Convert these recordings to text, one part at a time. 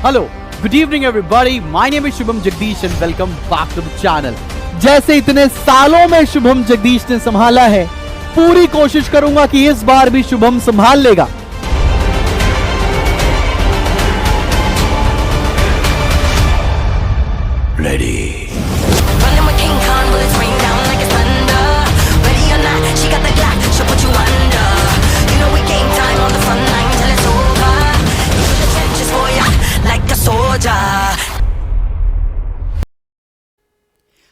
Hello, good evening everybody, my name is Shubham Jagdish and welcome back to the channel. जैसे इतने सालों में शुभम जगदीश ने संभाला है, पूरी कोशिश करूंगा कि इस बार भी शुभम संभाल लेगा। Ready. Running with King Kong, bullets rain down like it's thunder. Ready or not, she got the Glock, she'll put you under. You know we game time on the front line till it's over. Into the trenches for ya, like a soldier.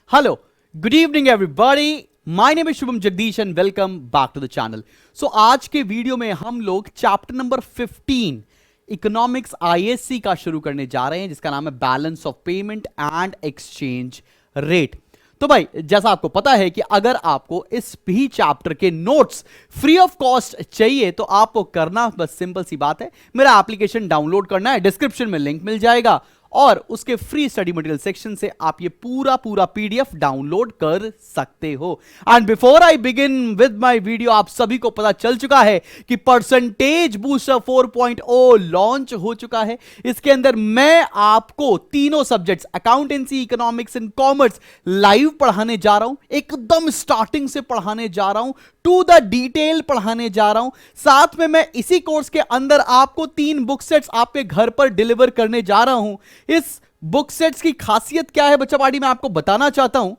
Hello, good evening everybody, my name is Shubham Jagdish and welcome back to the channel. So आज के video में हम लोग chapter number 15 economics ISC का शुरू करने जा रहे हैं, जिसका नाम है balance of payment and exchange rate. तो भाई, जैसा आपको पता है कि अगर आपको इस भी चैप्टर के नोट्स फ्री ऑफ कॉस्ट चाहिए तो आपको करना बस सिंपल सी बात है, मेरा एप्लीकेशन डाउनलोड करना है, डिस्क्रिप्शन में लिंक मिल जाएगा और उसके फ्री स्टडी मटेरियल सेक्शन से आप ये पूरा पीडीएफ डाउनलोड कर सकते हो। And before I begin with my video, आप सभी को पता चल चुका है कि परसेंटेज बूस्टर 4.0 लॉन्च हो चुका है। इसके अंदर मैं आपको तीनों subjects accountancy, economics and commerce live पढ़ाने जा रहा हूं, एकदम स्टार्टिंग से पढ़ाने जा रहा हूं, टू द डिटेल पढ़ाने जा रहा हूं। साथ में मैं इसी कोर्स के अंदर आपको 3 बुक सेट्स आपके घर पर डिलीवर करने जा रहा हूं। इस बुक सेट्स की खासियत क्या है बच्चा पार्टी, मैं आपको बताना चाहता हूं।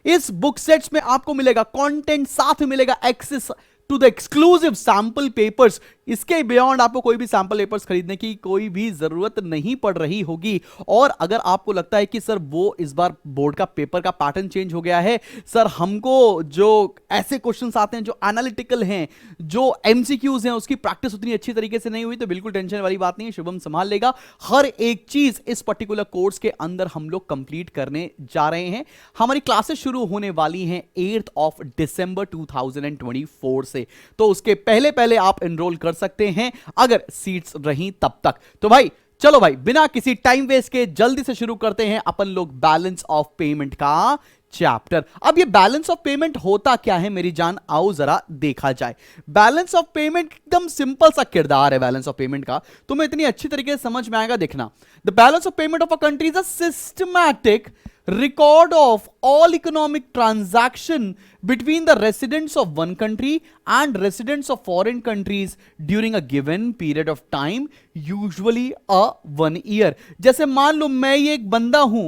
इस बुक सेट्स में आपको मिलेगा कंटेंट, साथ में मिलेगा access to the exclusive sample papers. इसके बियॉन्ड आपको कोई भी सैंपल पेपर्स खरीदने की कोई भी जरूरत नहीं पड़ रही होगी। और अगर आपको लगता है कि सर वो इस बार बोर्ड का पेपर का पैटर्न चेंज हो गया है, सर हमको जो ऐसे क्वेश्चंस आते हैं जो एनालिटिकल हैं, जो एमसीक्यूज हैं, उसकी प्रैक्टिस उतनी अच्छी तरीके से नहीं हुई, तो बिल्कुल टेंशन वाली बात नहीं है, शुभम संभाल लेगा। हर एक चीज इस पर्टिकुलर कोर्स के अंदर हम लोग कंप्लीट करने जा रहे हैं। हमारी क्लासेस शुरू होने वाली हैं 8 दिसंबर 2024 से, तो उसके पहले पहले आप एनरोल कर सकते हैं अगर सीट्स रही तब तक। तो भाई चलो भाई, बिना किसी टाइम वेस्ट के जल्दी से शुरू करते हैं अपन लोग बैलेंस ऑफ पेमेंट का चैप्टर। अब ये बैलेंस ऑफ पेमेंट होता क्या है मेरी जान, आओ जरा देखा जाए। बैलेंस ऑफ पेमेंट एकदम सिंपल सा किरदार है बैलेंस ऑफ पेमेंट का, तुम्हें इतनी अच्छी तरीके से समझ में आएगा, देखना। The balance of payment of a country is a systematic record of all economic transaction between the residents of one country and residents of foreign countries during a given period of time, usually a 1 year। जैसे मान लो मैं ये एक बंदा हूं,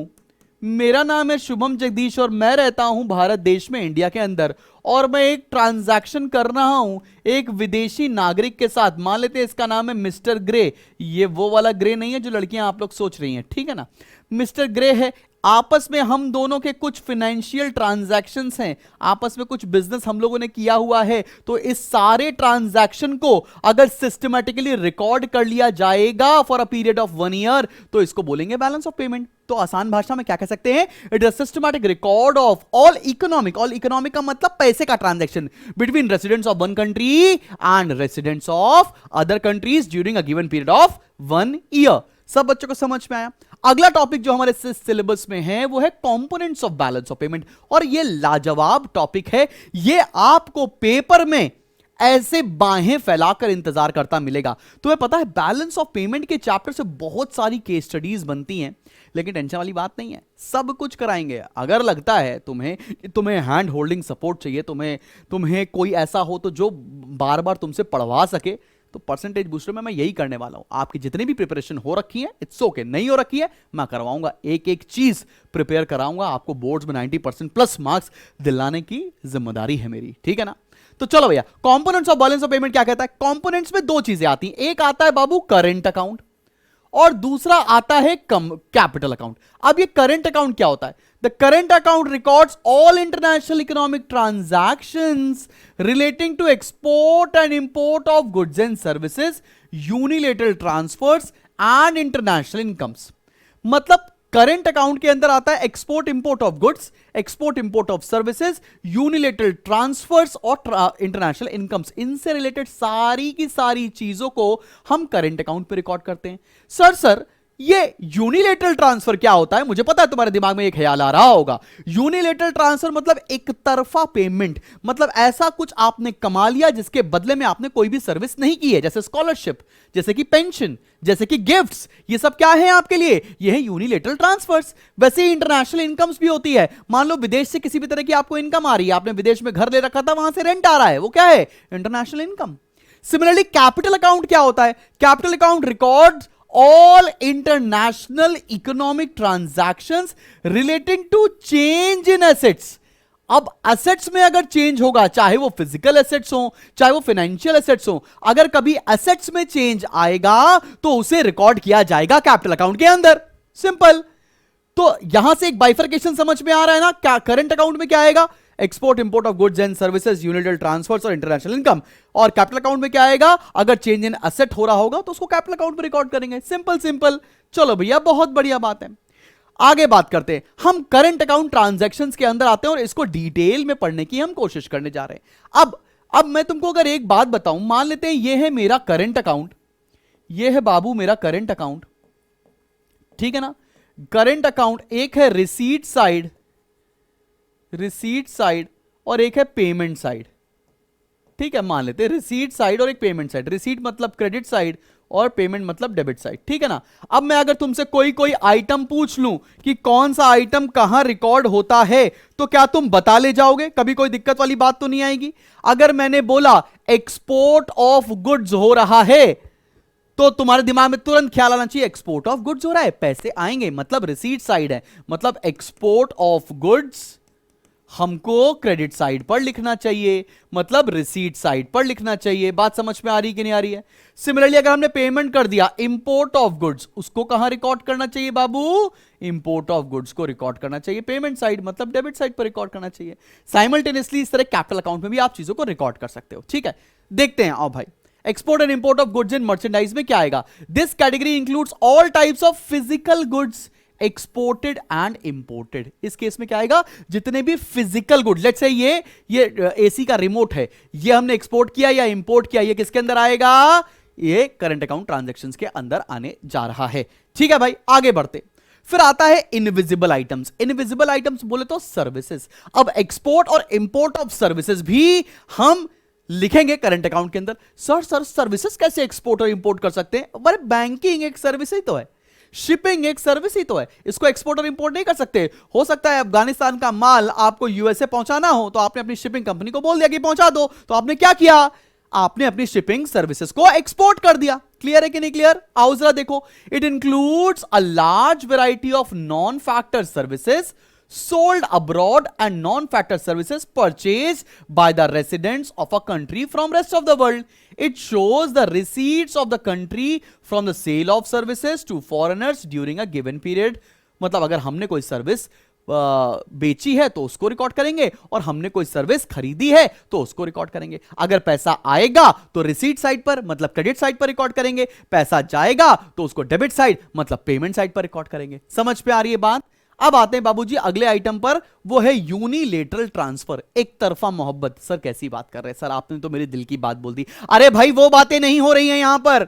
मेरा नाम है शुभम जगदीश और मैं रहता हूं भारत देश में, इंडिया के अंदर, और मैं एक ट्रांजैक्शन कर रहा हूं एक विदेशी नागरिक के साथ। मान लेते हैं इसका नाम है मिस्टर ग्रे। ये वो वाला ग्रे नहीं है जो लड़कियां आप लोग सोच रही हैं, ठीक है ना, मिस्टर ग्रे है। आपस में हम दोनों के कुछ फाइनेंशियल ट्रांजैक्शंस हैं, आपस में कुछ बिजनेस हम लोगों ने किया हुआ है, तो इस सारे ट्रांजैक्शन को अगर सिस्टमैटिकली रिकॉर्ड कर लिया जाएगा for a period of 1 year, तो इसको बोलेंगे बैलेंस ऑफ पेमेंट। तो आसान भाषा में क्या कह सकते हैं, it is systematic record of all economic का मतलब पैसे का transaction between residents of one country and residents of other countries during a given period of 1 year. सब बच्चों को समझ में आया। अगला टॉपिक जो हमारे सिलेबस में है वो है components of balance of payment, और ये लाजवाब टॉपिक है। ये आपको पेपर में ऐसे बाहें फैलाकर इंतजार करता मिलेगा। तुम्हें पता है बैलेंस ऑफ पेमेंट के चैप्टर से बहुत सारी केस स्टडीज बनती हैं, लेकिन टेंशन वाली बात नहीं है, सब कुछ कराएंगे। अगर लगता है तुम्हें हैंड होल्डिंग सपोर्ट चाहिए, तुम्हें कोई ऐसा हो तो जो बार बार तुमसे पढ़वा सके, तो परसेंटेज बूस्टर में मैं यही करने वाला हूं। आपकी जितनी भी प्रिपरेशन हो रखी है, इट्स ओके, नहीं हो रखी है मैं करवाऊंगा, एक एक चीज प्रिपेयर कराऊंगा। आपको बोर्ड्स में 90% प्लस मार्क्स दिलाने की जिम्मेदारी है मेरी, ठीक है ना। तो चलो भैया, components of balance of payment क्या कहता है। कंपोनेंट्स में 2 चीजें आती हैं, एक आता है बाबू करेंट अकाउंट और दूसरा आता है कैपिटल अकाउंट। अब ये करेंट अकाउंट क्या होता है, the current account records all international economic transactions relating to export and import of goods and services, unilateral transfers and international incomes. मतलब करेंट अकाउंट के अंदर आता है export import of goods, export import of services, unilateral transfers और international incomes. इनसे related सारी की सारी चीजों को हम करेंट अकाउंट पे रिकॉर्ड करते हैं। सर ये यूनिलेटरल ट्रांसफर क्या होता है? मुझे पता है तुम्हारे दिमाग में एक ख्याल आ रहा होगा। यूनिलेटरल ट्रांसफर मतलब एक तरफा पेमेंट, मतलब ऐसा कुछ आपने कमा लिया जिसके बदले में आपने कोई भी सर्विस नहीं की है, जैसे स्कॉलरशिप, जैसे कि पेंशन, जैसे कि गिफ्ट्स। ये सब क्या है आपके लिए? ये है यूनिलेटरल ट्रांसफर्स। वैसे ही इंटरनेशनल इनकम्स भी होती है। मान लो विदेश से किसी भी तरह की आपको इनकम आ रही है, आपने विदेश में घर ले रखा था, वहां से रेंट आ रहा है, वो क्या है? International income. Similarly capital account क्या होता है? Capital account records all international economic transactions relating to change in assets। अब एसेट्स में अगर चेंज होगा, चाहे वो फिजिकल एसेट्स हो, चाहे वो फाइनेंशियल एसेट्स हो, अगर कभी एसेट्स में चेंज आएगा तो उसे रिकॉर्ड किया जाएगा कैपिटल अकाउंट के अंदर। सिंपल। तो यहां से एक बाइफर्केशन समझ में आ रहा है ना? क्या करंट अकाउंट में क्या आएगा? Export import of goods and services, unilateral transfers और इंटरनेशनल इनकम। और कैपिटल अकाउंट में क्या आएगा? अगर चेंज इन एसेट हो रहा होगा तो उसको कैपिटल अकाउंट में रिकॉर्ड करेंगे। Simple simple. चलो भैया, बहुत बढ़िया बात है। आगे बात करते हैं। हम करंट अकाउंट ट्रांजैक्शंस के अंदर आते हैं और इसको डिटेल में पढ़ने की हम कोशिश करने जा रहे हैं। अब मैं तुमको अगर एक बात बताऊं, मान लेते हैं ये है मेरा करंट अकाउंट, ये है बाबू मेरा करंट अकाउंट, ठीक है ना? करंट अकाउंट एक है रिसीट साइड और एक है पेमेंट साइड, ठीक है? मान लेते हैं रिसीट साइड और एक पेमेंट साइड। रिसीट मतलब क्रेडिट साइड और पेमेंट मतलब डेबिट साइड, ठीक है ना? अब मैं अगर तुमसे कोई आइटम पूछ लूं कि कौन सा आइटम कहां रिकॉर्ड होता है, तो क्या तुम बता ले जाओगे? कभी कोई दिक्कत वाली बात तो नहीं आएगी? अगर मैंने बोला एक्सपोर्ट ऑफ गुड्स हो रहा है, तो तुम्हारे दिमाग में तुरंत ख्याल आना चाहिए एक्सपोर्ट ऑफ गुड्स हो रहा है, पैसे आएंगे, मतलब रिसीट साइड है, मतलब एक्सपोर्ट ऑफ गुड्स हमको क्रेडिट साइड पर लिखना चाहिए, मतलब रिसीट साइड पर लिखना चाहिए। बात समझ में आ रही कि नहीं आ रही है? सिमिलरली अगर हमने पेमेंट कर दिया इंपोर्ट ऑफ गुड्स, उसको कहां रिकॉर्ड करना चाहिए बाबू? इंपोर्ट ऑफ गुड्स को रिकॉर्ड करना चाहिए पेमेंट साइड, मतलब डेबिट साइड पर रिकॉर्ड करना चाहिए। साइमल्टेनियसली इस तरह कैपिटल अकाउंट में भी आप चीजों को रिकॉर्ड कर सकते हो, ठीक है? देखते हैं। आओ भाई, export and import of goods in merchandise में क्या आएगा? This category includes all types of physical goods exported and imported. इस केस में क्या आएगा? जितने भी फिजिकल गुड, लेट्स से ये एसी का रिमोट है, ये हमने एक्सपोर्ट किया या इंपोर्ट किया, ये किसके अंदर आएगा? ये करंट अकाउंट ट्रांजैक्शंस के अंदर आने जा रहा है, ठीक है भाई? आगे बढ़ते। फिर आता है इनविजिबल आइटम्स। इनविजिबल आइटम्स बोले तो सर्विसेज। अब एक्सपोर्ट और इंपोर्ट ऑफ सर्विसेज भी हम लिखेंगे करंट अकाउंट के अंदर। सर सर्विसेज कैसे एक्सपोर्ट और इंपोर्ट कर सकते हैं? अरे बैंकिंग एक सर्विस ही तो है, शिपिंग एक सर्विस ही तो है, इसको एक्सपोर्ट और इंपोर्ट नहीं कर सकते। हो सकता है अफगानिस्तान का माल आपको यूएसए पहुंचाना हो, तो आपने अपनी शिपिंग कंपनी को बोल दिया कि पहुंचा दो, तो आपने क्या किया? आपने अपनी शिपिंग सर्विसेज को एक्सपोर्ट कर दिया। क्लियर है कि नहीं क्लियर? आओ जरा देखो। It includes a large variety of non factor services sold abroad and non-factor services purchased by the residents of a country from rest of the world. It shows the receipts of the country from the sale of services to foreigners during a given period. मतलब अगर हमने कोई service बेची है तो उसको record करेंगे, और हमने कोई सर्विस खरीदी है तो उसको रिकॉर्ड करेंगे। अगर पैसा आएगा तो रिसीट साइड पर, मतलब क्रेडिट साइड पर रिकॉर्ड करेंगे, पैसा जाएगा तो उसको डेबिट साइड, मतलब पेमेंट साइड पर रिकॉर्ड करेंगे। समझ पे आ रही है बात? अब आते हैं बाबूजी अगले आइटम पर, वो है यूनिलेटरल ट्रांसफर, एक तरफा मोहब्बत। सर कैसी बात कर रहे हैं सर, आपने तो मेरे दिल की बात बोल दी। अरे भाई वो बातें नहीं हो रही हैं यहां पर,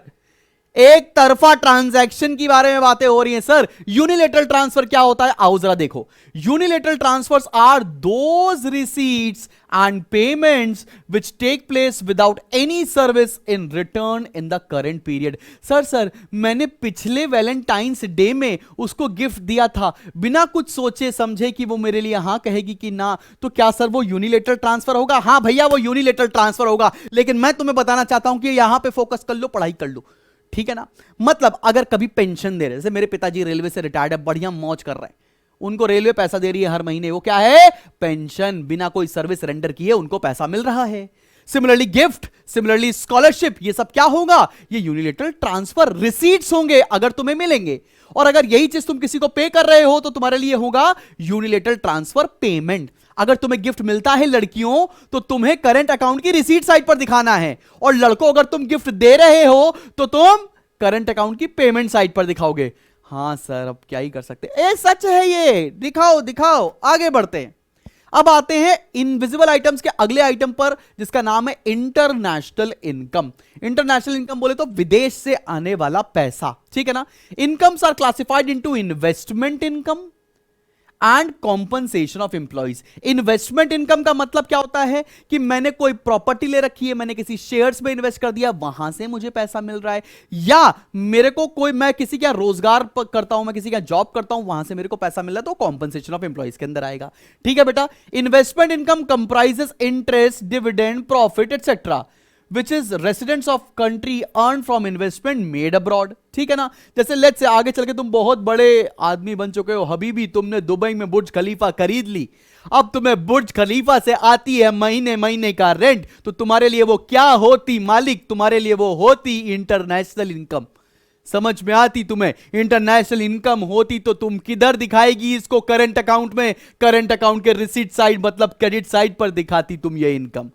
एक तरफा ट्रांजैक्शन की बारे में बातें हो रही हैं सर। यूनिलेटरल ट्रांसफर क्या होता है? आओ जरा देखो। Unilateral transfers are those receipts and payments which take place without any service in return in the current period. Sir मैंने पिछले वैलेंटाइंस डे में उसको गिफ्ट दिया था, बिना कुछ सोचे समझे कि वो मेरे लिए हाँ कहेगी कि ना, तो क्या सर वो यूनिलेटरल ट्रांसफर होगा? हाँ भैया वो यूनिलेटरल ट्रांसफर होगा, लेकिन मैं तुम्हें बताना चाहता हूं कि यहां पे फोकस कर लो, पढ़ाई कर लो, ठीक है ना? मतलब अगर कभी पेंशन दे रहे, जैसे मेरे पिताजी रेलवे से रिटायर्ड है, बढ़िया मौज कर रहे हैं, उनको रेलवे पैसा दे रही है हर महीने, वो क्या है? पेंशन। बिना कोई सर्विस रेंडर किए उनको पैसा मिल रहा है। सिमिलरली गिफ्ट, सिमिलरली स्कॉलरशिप, ये सब क्या होगा? ये यूनिलेटरल ट्रांसफर रिसीट्स होंगे अगर तुम्हें मिलेंगे। और अगर यही चीज तुम किसी को पे कर रहे हो तो तुम्हारे लिए होगा यूनिलेटरल ट्रांसफर पेमेंट। अगर तुम्हें गिफ्ट मिलता है लड़कियों, तो तुम्हें करंट अकाउंट की रिसीट साइड पर दिखाना है, और लड़कों अगर तुम गिफ्ट दे रहे हो तो तुम करंट अकाउंट की पेमेंट साइड पर दिखाओगे। हाँ सर अब क्या ही कर सकते, ए सच है ये, दिखाओ दिखाओ। आगे बढ़ते हैं। अब आते हैं इनविजिबल आइटम्स के अगले आइटम पर, जिसका नाम है इंटरनेशनल इनकम। इंटरनेशनल इनकम बोले तो विदेश से आने वाला पैसा, ठीक है ना। Incomes are classified into investment income and compensation of employees. Investment income का मतलब क्या होता है कि मैंने कोई प्रॉपर्टी ले रखी है, मैंने किसी शेयर्स में इन्वेस्ट कर दिया, वहां से मुझे पैसा मिल रहा है, या मेरे को कोई, मैं किसी का रोजगार करता हूं, मैं किसी का जॉब करता हूं, वहां से मेरे को पैसा मिल रहा है, तो कॉम्पनसेशन ऑफ एम्प्लॉइज के अंदर आएगा। ठीक है बेटा। Investment income comprises interest, dividend, profit etcetera which is residents of country earned from investment made abroad। ठीक है ना। जैसे लेट्स से आगे चल के तुम बहुत बड़े आदमी बन चुके हो, हबीबी तुमने दुबई में बुर्ज खलीफा खरीद ली, अब तुम्हें बुर्ज खलीफा से आती है महीने महीने का रेंट, तो तुम्हारे लिए वो क्या होती मालिक, तुम्हारे लिए वो होती इंटरनेशनल इनकम। समझ में आती तुम्हें? इंटरनेशनल इनकम होती तो तुम किधर दिखाएगी इसको? करंट अकाउंट में। करंट अकाउंट के रिसीट साइड मतलब क्रेडिट साइड पर दिखाती तुम ये इनकम।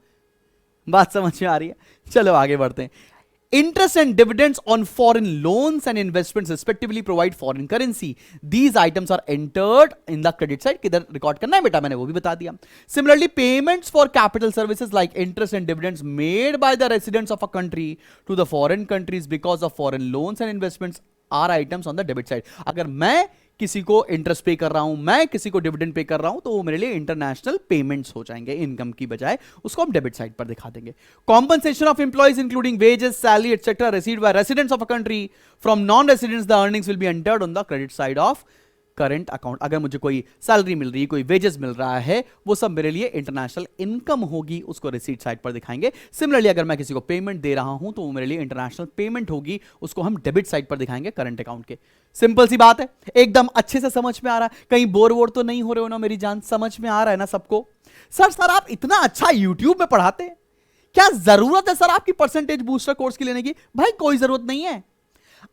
बात समझ में आ रही है? चलो आगे बढ़ते हैं। Interest and dividends on foreign loans and investments respectively provide foreign currency. These items are entered in the credit side. किधर रिकॉर्ड करना है बेटा, मैंने वो भी बता दिया। Similarly payments for capital services like interest and dividends made by the residents of a country to the foreign countries because of foreign loans and investments are items on the debit side. अगर मैं किसी को interest पे कर रहा हूं, मैं किसी को डिविडेंड पे कर रहा हूं, तो वो मेरे लिए इंटरनेशनल पेमेंट्स हो जाएंगे, इनकम की बजाय उसको हम डेबिट साइड पर दिखा देंगे। Compensation of employees including wages, salary etcetera received by residents of a country from non residents, the earnings will be entered on the credit side of current account. अगर मुझे कोई सैलरी मिल रही है, कोई wages मिल रहा है, वो सब मेरे लिए इंटरनेशनल इनकम होगी, उसको रिसीट साइड पर दिखाएंगे। सिमिलरली अगर मैं किसी को पेमेंट दे रहा हूं तो वो मेरे लिए इंटरनेशनल पेमेंट होगी, उसको हम डेबिट साइड पर दिखाएंगे करंट अकाउंट के। सिंपल सी बात है, एकदम अच्छे से समझ में आ रहा है? कहीं बोर वोर तो नहीं हो रहे हो ना मेरी जान? समझ में आ रहा है ना सबको? सर आप इतना अच्छा यूट्यूब में पढ़ाते हैं, क्या जरूरत है सर आपकी परसेंटेज बूस्टर कोर्स की लेने की? भाई कोई जरूरत नहीं है।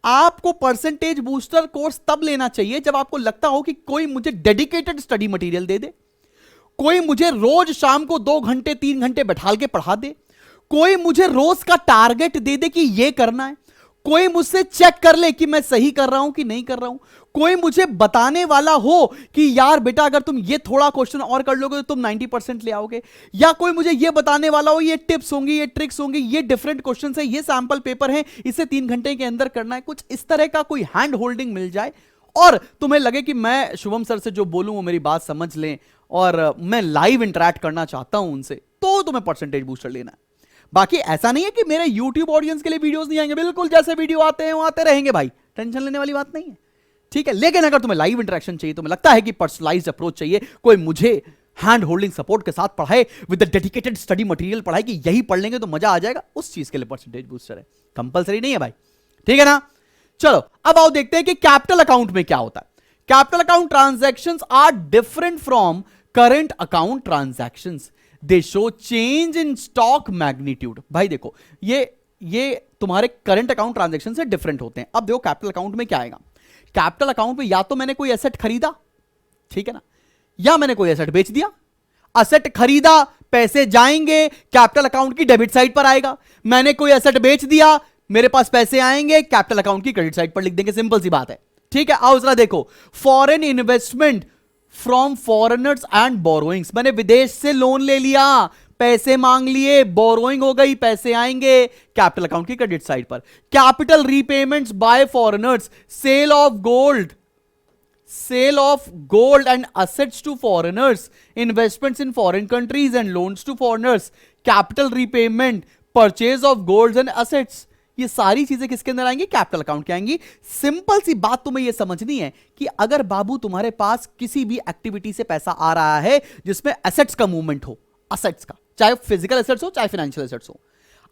आपको परसेंटेज बूस्टर कोर्स तब लेना चाहिए जब आपको लगता हो कि कोई मुझे डेडिकेटेड स्टडी मटेरियल दे दे, कोई मुझे रोज शाम को 2 घंटे 3 घंटे बैठा के पढ़ा दे, कोई मुझे रोज का टारगेट दे दे कि यह करना है, कोई मुझसे चेक कर ले कि मैं सही कर रहा हूं कि नहीं कर रहा हूं, कोई मुझे बताने वाला हो कि यार बेटा अगर तुम ये थोड़ा क्वेश्चन और कर लोगे तो तुम 90% ले आओगे, या कोई मुझे ये बताने वाला हो ये टिप्स होंगी, ये ट्रिक्स होंगी, ये डिफरेंट क्वेश्चन है, ये सैंपल पेपर है, इसे 3 घंटे के अंदर करना है, कुछ इस तरह का कोई हैंड होल्डिंग मिल जाए और तुम्हें लगे कि मैं शुभम सर से जो बोलूं वो मेरी बात समझ लें और मैं लाइव इंटरैक्ट करना चाहता हूं उनसे, तो तुम्हें परसेंटेज बूस्टर लेना है। बाकी ऐसा नहीं है कि मेरे YouTube ऑडियंस के लिए वीडियोस नहीं आएंगे, बिल्कुल जैसे वीडियो आते हैं वो आते रहेंगे भाई, टेंशन लेने वाली बात नहीं है, ठीक है। लेकिन अगर तुम्हें लाइव इंटरेक्शन चाहिए, तुम्हें लगता है कि पर्सनलाइज्ड अप्रोच चाहिए, कोई मुझे हैंड होल्डिंग सपोर्ट के साथ पढ़ाए, with the dedicated study material पढ़ाए कि यही पढ़ लेंगे तो मजा आ जाएगा, उस चीज के लिए परसेंटेज बूस्टर है, कंपलसरी नहीं है भाई, ठीक है ना। चलो अब आओ देखते हैं कि कैपिटल अकाउंट में क्या होता है। Capital account transactions are different from current account transactions, they show change in stock magnitude. भाई देखो ये तुम्हारे करंट अकाउंट ट्रांजैक्शन से डिफरेंट होते हैं। अब देखो कैपिटल अकाउंट में क्या आएगा। कैपिटल अकाउंट में या तो मैंने कोई एसेट खरीदा, ठीक है ना, या मैंने कोई एसेट बेच दिया। एसेट खरीदा, पैसे जाएंगे कैपिटल अकाउंट की डेबिट साइड पर आएगा। मैंने कोई एसेट बेच दिया, मेरे पास पैसे आएंगे कैपिटल अकाउंट की क्रेडिट साइड पर लिख देंगे, सिंपल सी बात है, ठीक है। आओ जरा देखो, foreign investment from foreigners and borrowings, मैंने विदेश से लोन ले लिया, पैसे मांग लिए, बोरोइंग हो गई, पैसे आएंगे कैपिटल अकाउंट की क्रेडिट साइड पर। Capital repayments by foreigners, sale of gold and assets to foreigners, investments in foreign countries and loans to foreigners, capital repayment, purchase of gold and assets, ये सारी चीजें किसके अंदर आएंगी? कैपिटल अकाउंट के आएंगी। सिंपल सी बात तुम्हें यह समझनी है कि अगर बाबू तुम्हारे पास किसी भी एक्टिविटी से पैसा आ रहा है जिसमें एसेट्स का मूवमेंट हो, एसेट्स का, चाहे फिजिकल एसेट्स हो चाहे फाइनेंशियल एसेट्स हो,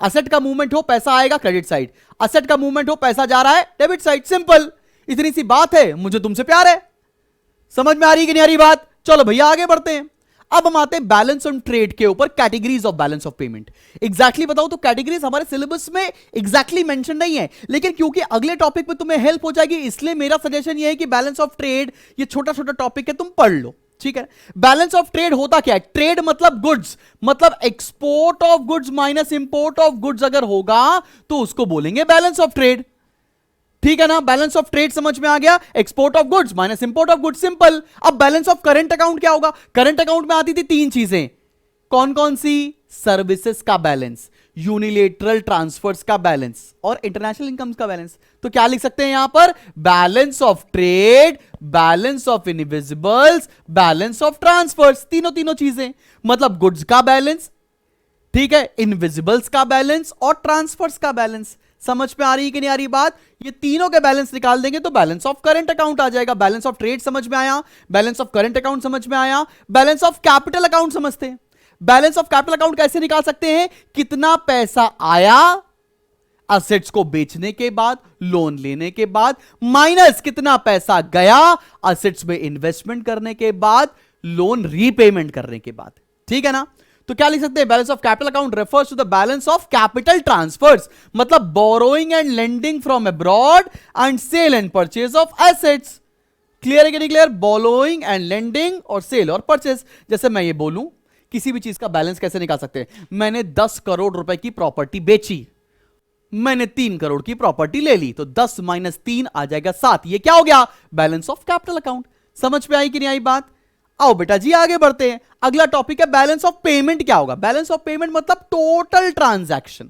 एसेट का मूवमेंट हो, पैसा आएगा क्रेडिट साइड, एसेट का मूवमेंट हो, पैसा जा रहा है डेबिट साइड, सिंपल, इतनी सी बात है। मुझे तुमसे प्यार है, समझ में आ रही कि नहीं आ रही बात? चलो भैया आगे बढ़ते हैं। अब हम आते हैं बैलेंस ऑन ट्रेड के ऊपर, categories of balance of payment. Exactly बताओ तो कैटेगरीज हमारे सिलेबस में एग्जैक्टली मेंशन नहीं है, लेकिन क्योंकि अगले टॉपिक पे तुम्हें हेल्प हो जाएगी, इसलिए मेरा सजेशन यह है कि बैलेंस ऑफ ट्रेड ये छोटा छोटा टॉपिक है, तुम पढ़ लो, ठीक है। बैलेंस ऑफ ट्रेड होता क्या है? ट्रेड मतलब गुड्स, मतलब export of goods minus import of goods अगर होगा तो उसको बोलेंगे बैलेंस ऑफ ट्रेड। ठीक है ना, बैलेंस ऑफ ट्रेड समझ में आ गया, export of goods minus import of goods, simple. अब बैलेंस ऑफ करंट अकाउंट क्या होगा? करंट अकाउंट में आती थी तीन चीजें, कौन कौन सी? सर्विसेज का बैलेंस, यूनिलेटरल ट्रांसफर्स का बैलेंस और इंटरनेशनल इनकम्स का बैलेंस। तो क्या लिख सकते हैं यहां पर? Balance of trade, balance of invisibles, balance of transfers, तीनों तीनों चीजें, मतलब गुड्स का बैलेंस, ठीक है, इनविजिबल्स का बैलेंस और ट्रांसफर्स का बैलेंस। समझ में आ रही है कि नहीं आ रही बात? ये तीनों के बैलेंस निकाल देंगे तो बैलेंस ऑफ करंट अकाउंट आ जाएगा। बैलेंस ऑफ ट्रेड समझ में आया, बैलेंस ऑफ करंट अकाउंट समझ में आया, बैलेंस ऑफ कैपिटल अकाउंट समझते हैं। बैलेंस ऑफ कैपिटल अकाउंट कैसे निकाल सकते हैं? कितना पैसा आया असेट्स को बेचने के बाद, लोन लेने के बाद, माइनस कितना पैसा गया असेट्स में इन्वेस्टमेंट करने के बाद, लोन रीपेमेंट करने के बाद। ठीक है ना? तो क्या लिख सकते हैं? Balance of capital account refers to the balance of capital transfers, मतलब borrowing and lending from abroad and sale and purchase of assets. Clear है कि नहीं क्लियर? बोरोइंग एंड लेंडिंग और सेल और परचेज। जैसे मैं ये बोलूं, किसी भी चीज का बैलेंस कैसे निकाल सकते हैं? मैंने 10 करोड़ रुपए की प्रॉपर्टी बेची, मैंने 3 करोड़ की प्रॉपर्टी ले ली, तो 10 माइनस 3 आ जाएगा 7। ये क्या हो गया? Balance of capital account. समझ में आई कि नहीं आई बात? आओ बेटा जी आगे बढ़ते हैं। अगला टॉपिक है बैलेंस ऑफ पेमेंट। क्या होगा? बैलेंस ऑफ पेमेंट मतलब total transaction.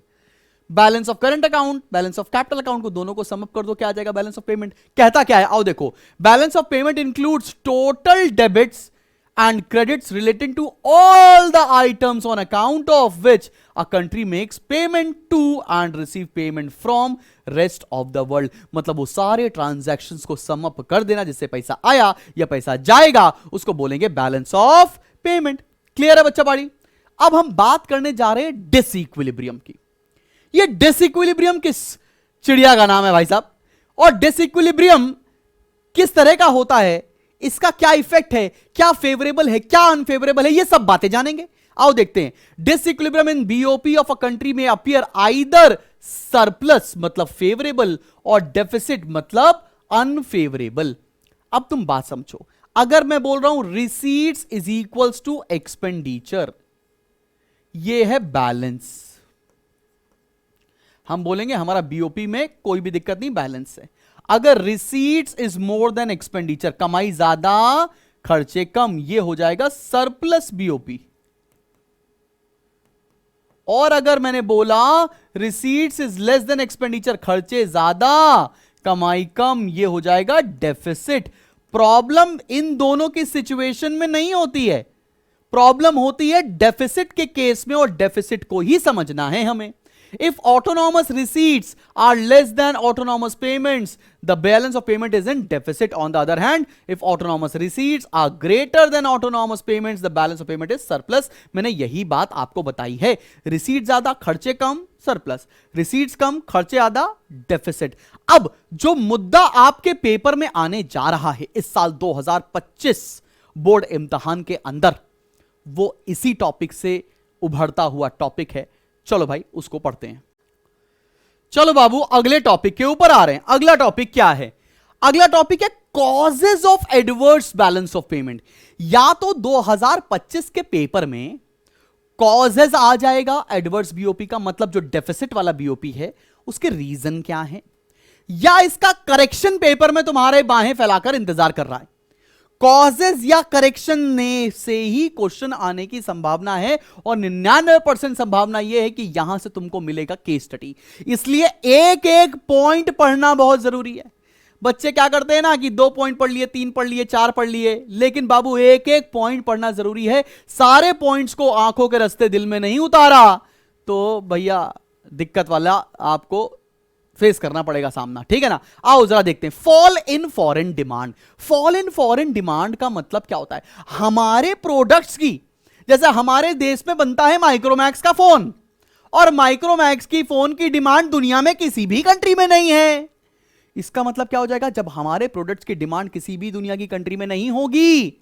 Balance of current account, balance of capital account को दोनों को सम अप कर दो, क्या आ जाएगा? Balance of payment. कहता क्या है? आओ देखो, balance of payment includes total debits and credits relating to all the items on account of which a country makes payment to and receive payment from rest of the world। मतलब वो सारे transactions को sum up कर देना, जिससे पैसा आया या पैसा जाएगा, उसको बोलेंगे बैलेंस ऑफ पेमेंट। क्लियर है बच्चा पाड़ी? अब हम बात करने जा रहे हैं डिसइक्विलिब्रियम की। ये डिसइक्विलिब्रियम किस चिड़िया का नाम है भाई साहब? और डिसइक्विलिब्रियम किस तरह का होता है, इसका क्या इफेक्ट है, क्या फेवरेबल है, क्या अनफेवरेबल है, ये सब बातें जानेंगे। आओ देखते हैं। Disequilibrium in BOP of a country में अपीयर आइदर सरप्लस मतलब फेवरेबल और डेफिसिट मतलब अनफेवरेबल। अब तुम बात समझो, अगर मैं बोल रहा हूं receipts is equals to expenditure, ये है बैलेंस। हम बोलेंगे हमारा बीओपी में कोई भी दिक्कत नहीं, बैलेंस है। अगर receipts is more than expenditure, कमाई ज्यादा खर्चे कम, ये हो जाएगा सरप्लस बीओपी। और अगर मैंने बोला receipts is less than expenditure, खर्चे ज्यादा कमाई कम, ये हो जाएगा डेफिसिट। प्रॉब्लम इन दोनों की सिचुएशन में नहीं होती है, प्रॉब्लम होती है डेफिसिट के केस में, और डेफिसिट को ही समझना है हमें। If autonomous receipts are less than autonomous payments, the balance of payment is in deficit. On the other hand, if autonomous receipts are greater than autonomous payments, the balance of payment is surplus. मैंने यही बात आपको बताई है। Receipt ज्यादा खर्चे कम, surplus. Receipts कम खर्चे ज्यादा, डेफिसिट। अब जो मुद्दा आपके पेपर में आने जा रहा है इस साल 2025 बोर्ड इम्तिहान के अंदर, वो इसी टॉपिक से उभरता हुआ टॉपिक है। चलो भाई उसको पढ़ते हैं। चलो बाबू अगले टॉपिक के ऊपर आ रहे हैं। अगला टॉपिक क्या है? अगला टॉपिक है causes of adverse balance of payment. या तो 2025 के पेपर में कॉजेज आ जाएगा एडवर्स बीओपी का, मतलब जो डेफिसिट वाला बीओपी है उसके रीजन क्या है, या इसका करेक्शन पेपर में तुम्हारे बाहें फैलाकर इंतजार कर रहा है। कॉजेज या करेक्शन ने से ही क्वेश्चन आने की संभावना है, और 99% संभावना यह है कि यहां से तुमको मिलेगा केस स्टडी। इसलिए एक एक पॉइंट पढ़ना बहुत जरूरी है। बच्चे क्या करते हैं ना कि 2 पॉइंट पढ़ लिए, 3 पढ़ लिए, 4 पढ़ लिए, लेकिन बाबू एक एक पॉइंट पढ़ना जरूरी है। सारे पॉइंट्स को आंखों के रास्ते दिल में नहीं उतारा तो भैया दिक्कत वाला आपको फेस करना पड़ेगा सामना। ठीक है ना? आओ जरा देखते हैं। Fall in foreign demand. Fall in foreign demand का मतलब क्या होता है? हमारे प्रोडक्ट्स की, जैसे हमारे देश में बनता है माइक्रोमैक्स का फोन, और माइक्रोमैक्स की फोन की डिमांड दुनिया में किसी भी कंट्री में नहीं है। इसका मतलब क्या हो जाएगा? जब हमारे प्रोडक्ट्स की डिमांड किसी भी दुनिया की कंट्री में नहीं होगी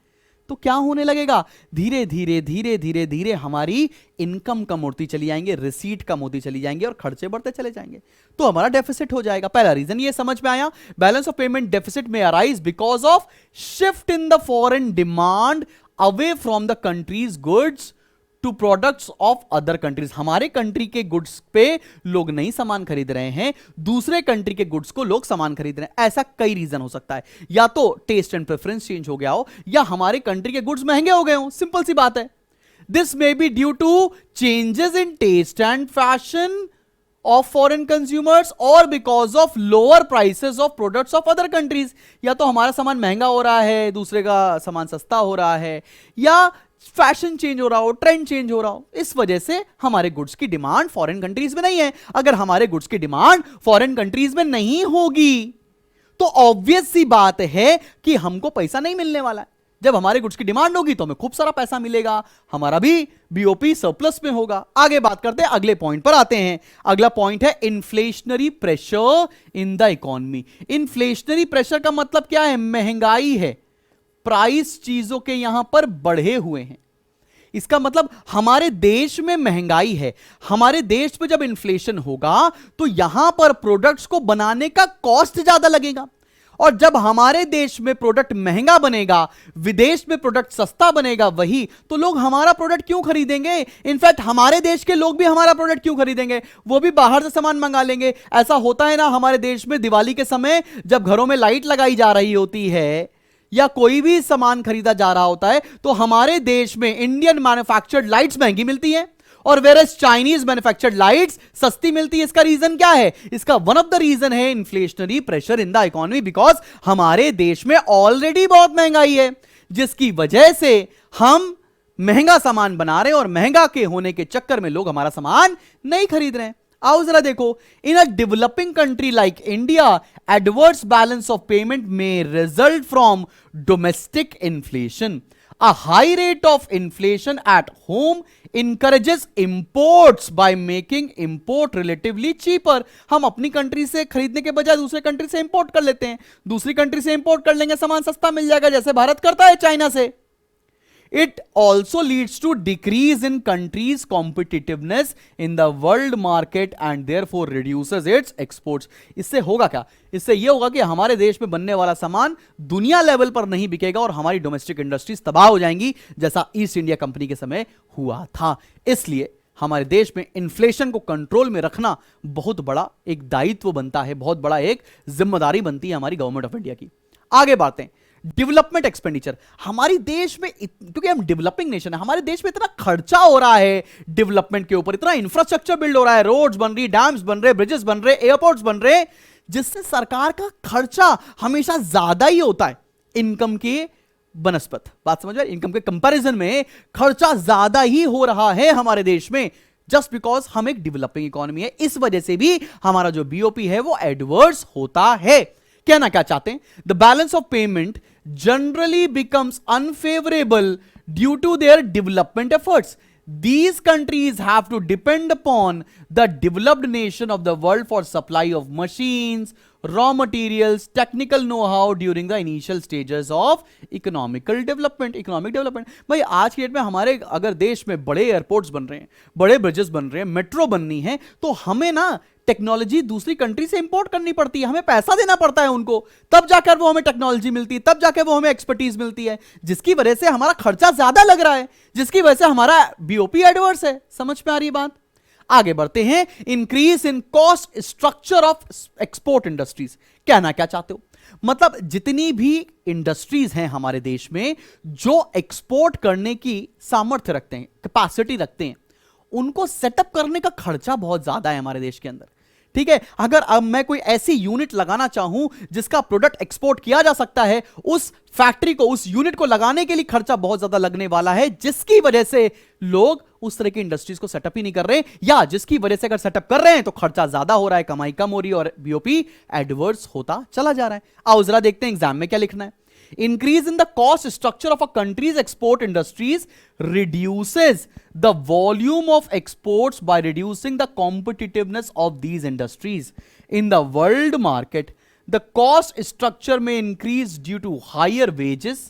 तो क्या होने लगेगा? धीरे धीरे धीरे धीरे धीरे हमारी इनकम कम होती चली जाएंगे, रिसीट कम होती चली जाएंगे, और खर्चे बढ़ते चले जाएंगे, तो हमारा डेफिसिट हो जाएगा। पहला रीजन ये समझ में आया। Balance of payment deficit may arise because of shift in the foreign demand away from the countries goods to products of other countries. हमारे कंट्री के गुड्स पे लोग नहीं सामान खरीद रहे हैं, दूसरे कंट्री के गुड्स को लोग सामान खरीद रहे हैं। ऐसा कई रीजन हो सकता है, या तो टेस्ट एंड प्रेफरेंस चेंज हो गया हो, या हमारे कंट्री के गुड्स महंगे हो गए हो, सिंपल सी बात है। This may be due to changes in taste and fashion of foreign consumers or because of lower prices of products of other countries। या तो हमारा सामान महंगा हो रहा है, दूसरे का सामान सस्ता हो रहा है, या फैशन चेंज हो रहा हो, ट्रेंड चेंज हो रहा हो, इस वजह से हमारे गुड्स की डिमांड फॉरेन कंट्रीज में नहीं है। अगर हमारे गुड्स की डिमांड फॉरेन कंट्रीज में नहीं होगी तो ऑब्वियस सी बात है कि हमको पैसा नहीं मिलने वाला है। जब हमारे गुड्स की डिमांड होगी तो हमें खूब सारा पैसा मिलेगा, हमारा भी बीओपी सरप्लस में होगा। आगे बात करते हैं, अगले पॉइंट पर आते हैं। अगला पॉइंट है inflationary pressure in the economy. Inflationary pressure का मतलब क्या है? महंगाई है, प्राइस चीजों के यहां पर बढ़े हुए हैं। इसका मतलब हमारे देश में महंगाई है, हमारे देश में जब इन्फ्लेशन होगा तो यहां पर प्रोडक्ट्स को बनाने का कॉस्ट ज्यादा लगेगा, और जब हमारे देश में प्रोडक्ट महंगा बनेगा, विदेश में प्रोडक्ट सस्ता बनेगा, वही तो लोग हमारा प्रोडक्ट क्यों खरीदेंगे? इनफैक्ट हमारे देश के लोग भी हमारा प्रोडक्ट क्यों खरीदेंगे? वो भी बाहर से सामान मंगा लेंगे। ऐसा होता है ना, हमारे देश में दिवाली के समय जब घरों में लाइट लगाई जा रही होती है या कोई भी सामान खरीदा जा रहा होता है तो हमारे देश में इंडियन मैन्युफैक्चर्ड लाइट्स महंगी मिलती हैं और वेरएस चाइनीज मैन्युफैक्चर्ड लाइट्स सस्ती मिलती है। इसका रीजन क्या है? इसका वन ऑफ द रीजन है inflationary pressure in the economy, because हमारे देश में ऑलरेडी बहुत महंगाई है, जिसकी वजह से हम महंगा सामान बना रहे हैं और महंगा के होने के चक्कर में लोग हमारा सामान नहीं खरीद रहे हैं। आओ जरा देखो, in a developing country like India adverse balance of payment may result from domestic inflation. A high rate of inflation at home encourages imports by making import relatively cheaper। हम अपनी कंट्री से खरीदने के बजाय दूसरे कंट्री से import कर लेते हैं, दूसरी कंट्री से इंपोर्ट कर लेंगे, सामान सस्ता मिल जाएगा, जैसे भारत करता है चाइना से। It also leads to decrease in country's competitiveness in the world market and therefore reduces its exports। इससे होगा क्या? इससे यह होगा कि हमारे देश में बनने वाला सामान दुनिया लेवल पर नहीं बिकेगा और हमारी डोमेस्टिक इंडस्ट्रीज तबाह हो जाएंगी, जैसा ईस्ट इंडिया कंपनी के समय हुआ था। इसलिए हमारे देश में इन्फ्लेशन को कंट्रोल में रखना बहुत बड़ा एक दायित्व बनता है, बहुत बड़ा एक जिम्मेदारी बनती है हमारी गवर्नमेंट ऑफ इंडिया की। आगे बढ़ते हैं, डेवलपमेंट एक्सपेंडिचर। हमारे देश में क्योंकि हम डेवलपिंग नेशन है, हमारे देश में इतना खर्चा हो रहा है डेवलपमेंट के ऊपर, इतना इंफ्रास्ट्रक्चर बिल्ड हो रहा है, रोड्स बन रही, डैम्स बन रहे, ब्रिजेस बन रहे, एयरपोर्ट्स बन रहे, जिससे सरकार का खर्चा हमेशा ज्यादा ही होता है इनकम के बनस्पत। बात समझ में? इनकम के कंपैरिजन में खर्चा ज्यादा ही हो रहा है हमारे देश में, जस्ट बिकॉज हम एक डेवलपिंग इकोनॉमी है। इस वजह से भी हमारा जो बीओपी है वो एडवर्स होता है। कहना क्या चाहते हैं? The balance of payment generally becomes unfavourable due to their development efforts. These countries have to depend upon the developed nation of the world for supply of machines, raw materials, technical know-how during the initial stages of economical development, economic development। भाई आज की date में हमारे अगर देश में बड़े airports बन रहे हैं, बड़े ब्रिजेस बन रहे हैं, मेट्रो बननी है, तो हमें ना टेक्नोलॉजी दूसरी कंट्री से इंपोर्ट करनी पड़ती है, हमें पैसा देना पड़ता है उनको, तब जाकर वो हमें टेक्नोलॉजी मिलती है, तब जाकर वो हमें एक्सपर्टीज मिलती है, जिसकी वजह से हमारा खर्चा ज्यादा लग रहा है, जिसकी वजह से हमारा बीओपी एडवर्स है। समझ में आ रही बात? आगे बढ़ते हैं, increase in cost structure of export industries. कहना क्या चाहते हो? मतलब जितनी भी इंडस्ट्रीज हैं हमारे देश में जो एक्सपोर्ट करने की सामर्थ्य रखते हैं, कैपेसिटी रखते हैं, उनको सेटअप करने का खर्चा बहुत ज्यादा है हमारे देश के अंदर। ठीक है, अगर अब मैं कोई ऐसी यूनिट लगाना चाहूं जिसका प्रोडक्ट एक्सपोर्ट किया जा सकता है, उस फैक्ट्री को, उस यूनिट को लगाने के लिए खर्चा बहुत ज्यादा लगने वाला है, जिसकी वजह से लोग उस तरह की इंडस्ट्रीज को सेटअप ही नहीं कर रहे, या जिसकी वजह से अगर सेटअप कर रहे हैं तो खर्चा ज्यादा हो रहा है, कमाई कम हो रही है और बीओपी एडवर्स होता चला जा रहा है। आओ जरा देखते हैं एग्जाम में क्या लिखना है। Increase in the cost structure of a country's export industries reduces the volume of exports by reducing the competitiveness of these industries in the world market. The cost structure may increase due to higher wages,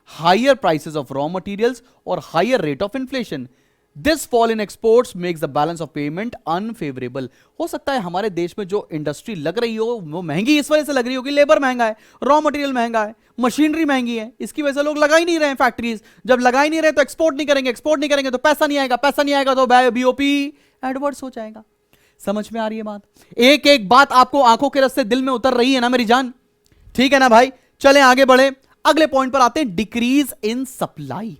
higher prices of raw materials or higher rate of inflation. This fall in exports makes the balance of payment unfavourable. हो सकता है हमारे देश में जो industry लग रही हो वो महंगी इस वजह से लग रही हो कि लेबर महंगा है, रॉ मटेरियल महंगा है, मशीनरी महंगी है, इसकी वजह से लोग लगा ही नहीं रहे हैं फैक्ट्रीज। जब लगा ही नहीं रहे तो एक्सपोर्ट नहीं करेंगे, एक्सपोर्ट नहीं करेंगे तो पैसा नहीं आएगा, पैसा नहीं आएगा तो बीओपी एडवर्स हो जाएगा। समझ में आ रही है बात? एक एक बात आपको आंखों के रस्ते दिल में उतर रही है ना मेरी जान? ठीक है ना भाई? चलें आगे बढ़े, अगले पॉइंट पर आते हैं, डिक्रीज इन सप्लाई।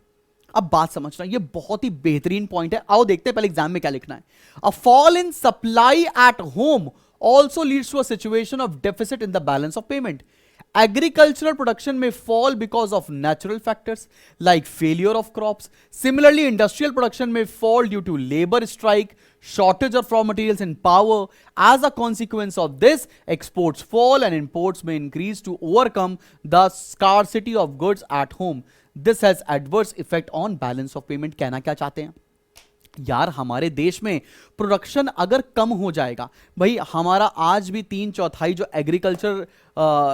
अब बात समझना, ये बहुत ही बेहतरीन पॉइंट है। आओ देखते हैं पहले एग्जाम में क्या लिखना है। A fall in supply at home also leads to a situation of deficit in the balance of payment. Agricultural production may fall because of natural factors like failure of crops. Similarly, industrial production may fall due to labor strike, shortage of raw materials and power. As a consequence of this, exports fall and imports may increase to overcome the scarcity of goods at home. This has adverse effect on balance of payment. कहना क्या चाहते हैं यार? हमारे देश में production अगर कम हो जाएगा, भाई हमारा आज भी 3/4 जो एग्रीकल्चर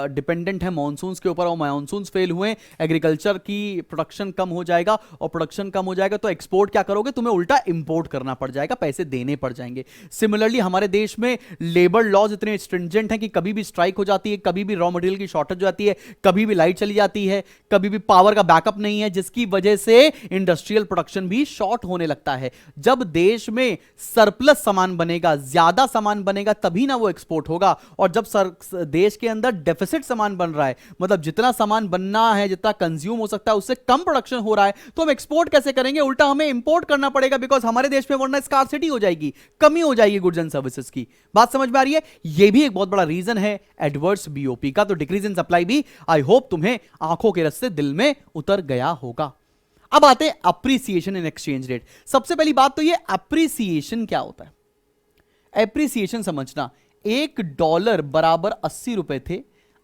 डिपेंडेंट है मानसून्स के ऊपर, और मानसून्स फेल हुए, एग्रीकल्चर की प्रोडक्शन कम हो जाएगा, और प्रोडक्शन कम हो जाएगा तो एक्सपोर्ट क्या करोगे? तुम्हें उल्टा इंपोर्ट करना पड़ जाएगा, पैसे देने पड़ जाएंगे। सिमिलरली हमारे देश में लेबर लॉज इतने स्ट्रिंजेंट हैं कि कभी भी स्ट्राइक हो जाती है, कभी भी रॉ मटेरियल की शॉर्टेज हो जाती है, कभी भी लाइट चली जाती है, कभी भी पावर का बैकअप नहीं है, जिसकी वजह से इंडस्ट्रियल प्रोडक्शन भी शॉर्ट होने लगता है। जब देश में सरप्लस सामान बनेगा, ज्यादा सामान बनेगा, तभी ना वो एक्सपोर्ट होगा। और जब देश के अंदर डेफिसिट सामान बन रहा है, मतलब जितना सामान बनना है, जितना कंज्यूम हो सकता है, उससे कम प्रोडक्शन हो रहा है, तो हम एक्सपोर्ट कैसे करेंगे? उल्टा हमें इंपोर्ट करना पड़ेगा, बिकॉज हमारे देश में वरना स्कार्सिटी हो जाएगी, कमी हो जाएगी गुड्स एंड सर्विसेज की। बात समझ में आ रही है? यह भी एक बहुत बड़ा रीजन है एडवर्स बीओपी का। तो डिक्रीज इन सप्लाई भी आई होप तुम्हें आंखों के रस्ते दिल में उतर गया होगा। अब आते हैं अप्रिसिएशन इन एक्सचेंज रेट। सबसे पहली बात तो ये अप्रिसिएशन क्या होता है? एप्रिसिएशन समझना, $1 बराबर 80 रुपए थे,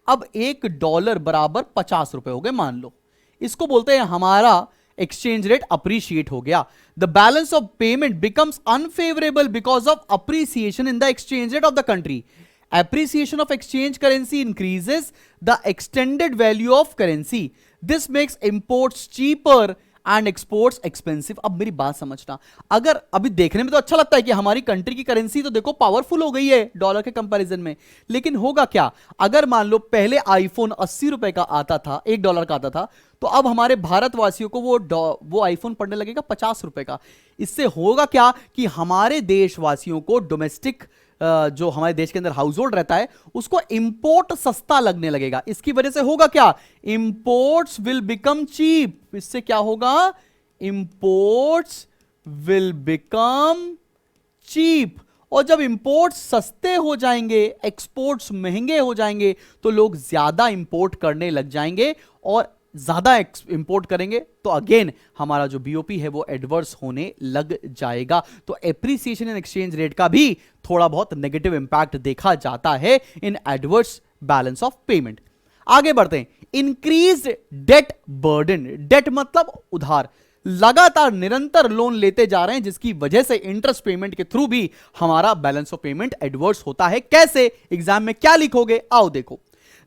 अब $1 बराबर 50 रुपए हो गए मान लो। इसको बोलते हैं हमारा एक्सचेंज रेट अप्रिशिएट हो गया। The balance of payment becomes unfavourable because of appreciation in the exchange rate of the country. Appreciation of exchange currency increases the extended value of currency. This makes imports cheaper and exports expensive. अब मेरी बात समझना, अगर अभी देखने में तो अच्छा लगता है कि हमारी कंट्री की करेंसी तो देखो पावरफुल हो गई है डॉलर के कंपैरिजन में, लेकिन होगा क्या? अगर मान लो पहले आईफोन 80 रुपए का आता था, $1 का आता था, तो अब हमारे भारतवासियों को वो आईफोन पड़ने लगेगा 50 रुपए का। इससे होगा क्या कि हमारे देशवासियों को डोमेस्टिक जो हमारे देश के अंदर हाउस होल्ड रहता है उसको इंपोर्ट सस्ता लगने लगेगा। इसकी वजह से होगा क्या? Imports will become cheap. इससे क्या होगा? Imports will become cheap. और जब इंपोर्ट्स सस्ते हो जाएंगे, एक्सपोर्ट्स महंगे हो जाएंगे, तो लोग ज्यादा इंपोर्ट करने लग जाएंगे, और ज्यादा इंपोर्ट करेंगे तो अगेन हमारा जो बीओपी है वो एडवर्स होने लग जाएगा। तो एप्रिसिएशन इन एक्सचेंज रेट का भी थोड़ा बहुत नेगेटिव इंपैक्ट देखा जाता है इन एडवर्स बैलेंस ऑफ पेमेंट। आगे बढ़ते हैं, इंक्रीज्ड डेट बर्डन। डेट मतलब उधार, लगातार निरंतर लोन लेते जा रहे हैं, जिसकी वजह से इंटरेस्ट पेमेंट के थ्रू भी हमारा बैलेंस ऑफ पेमेंट एडवर्स होता है। कैसे? एग्जाम में क्या लिखोगे आओ देखो।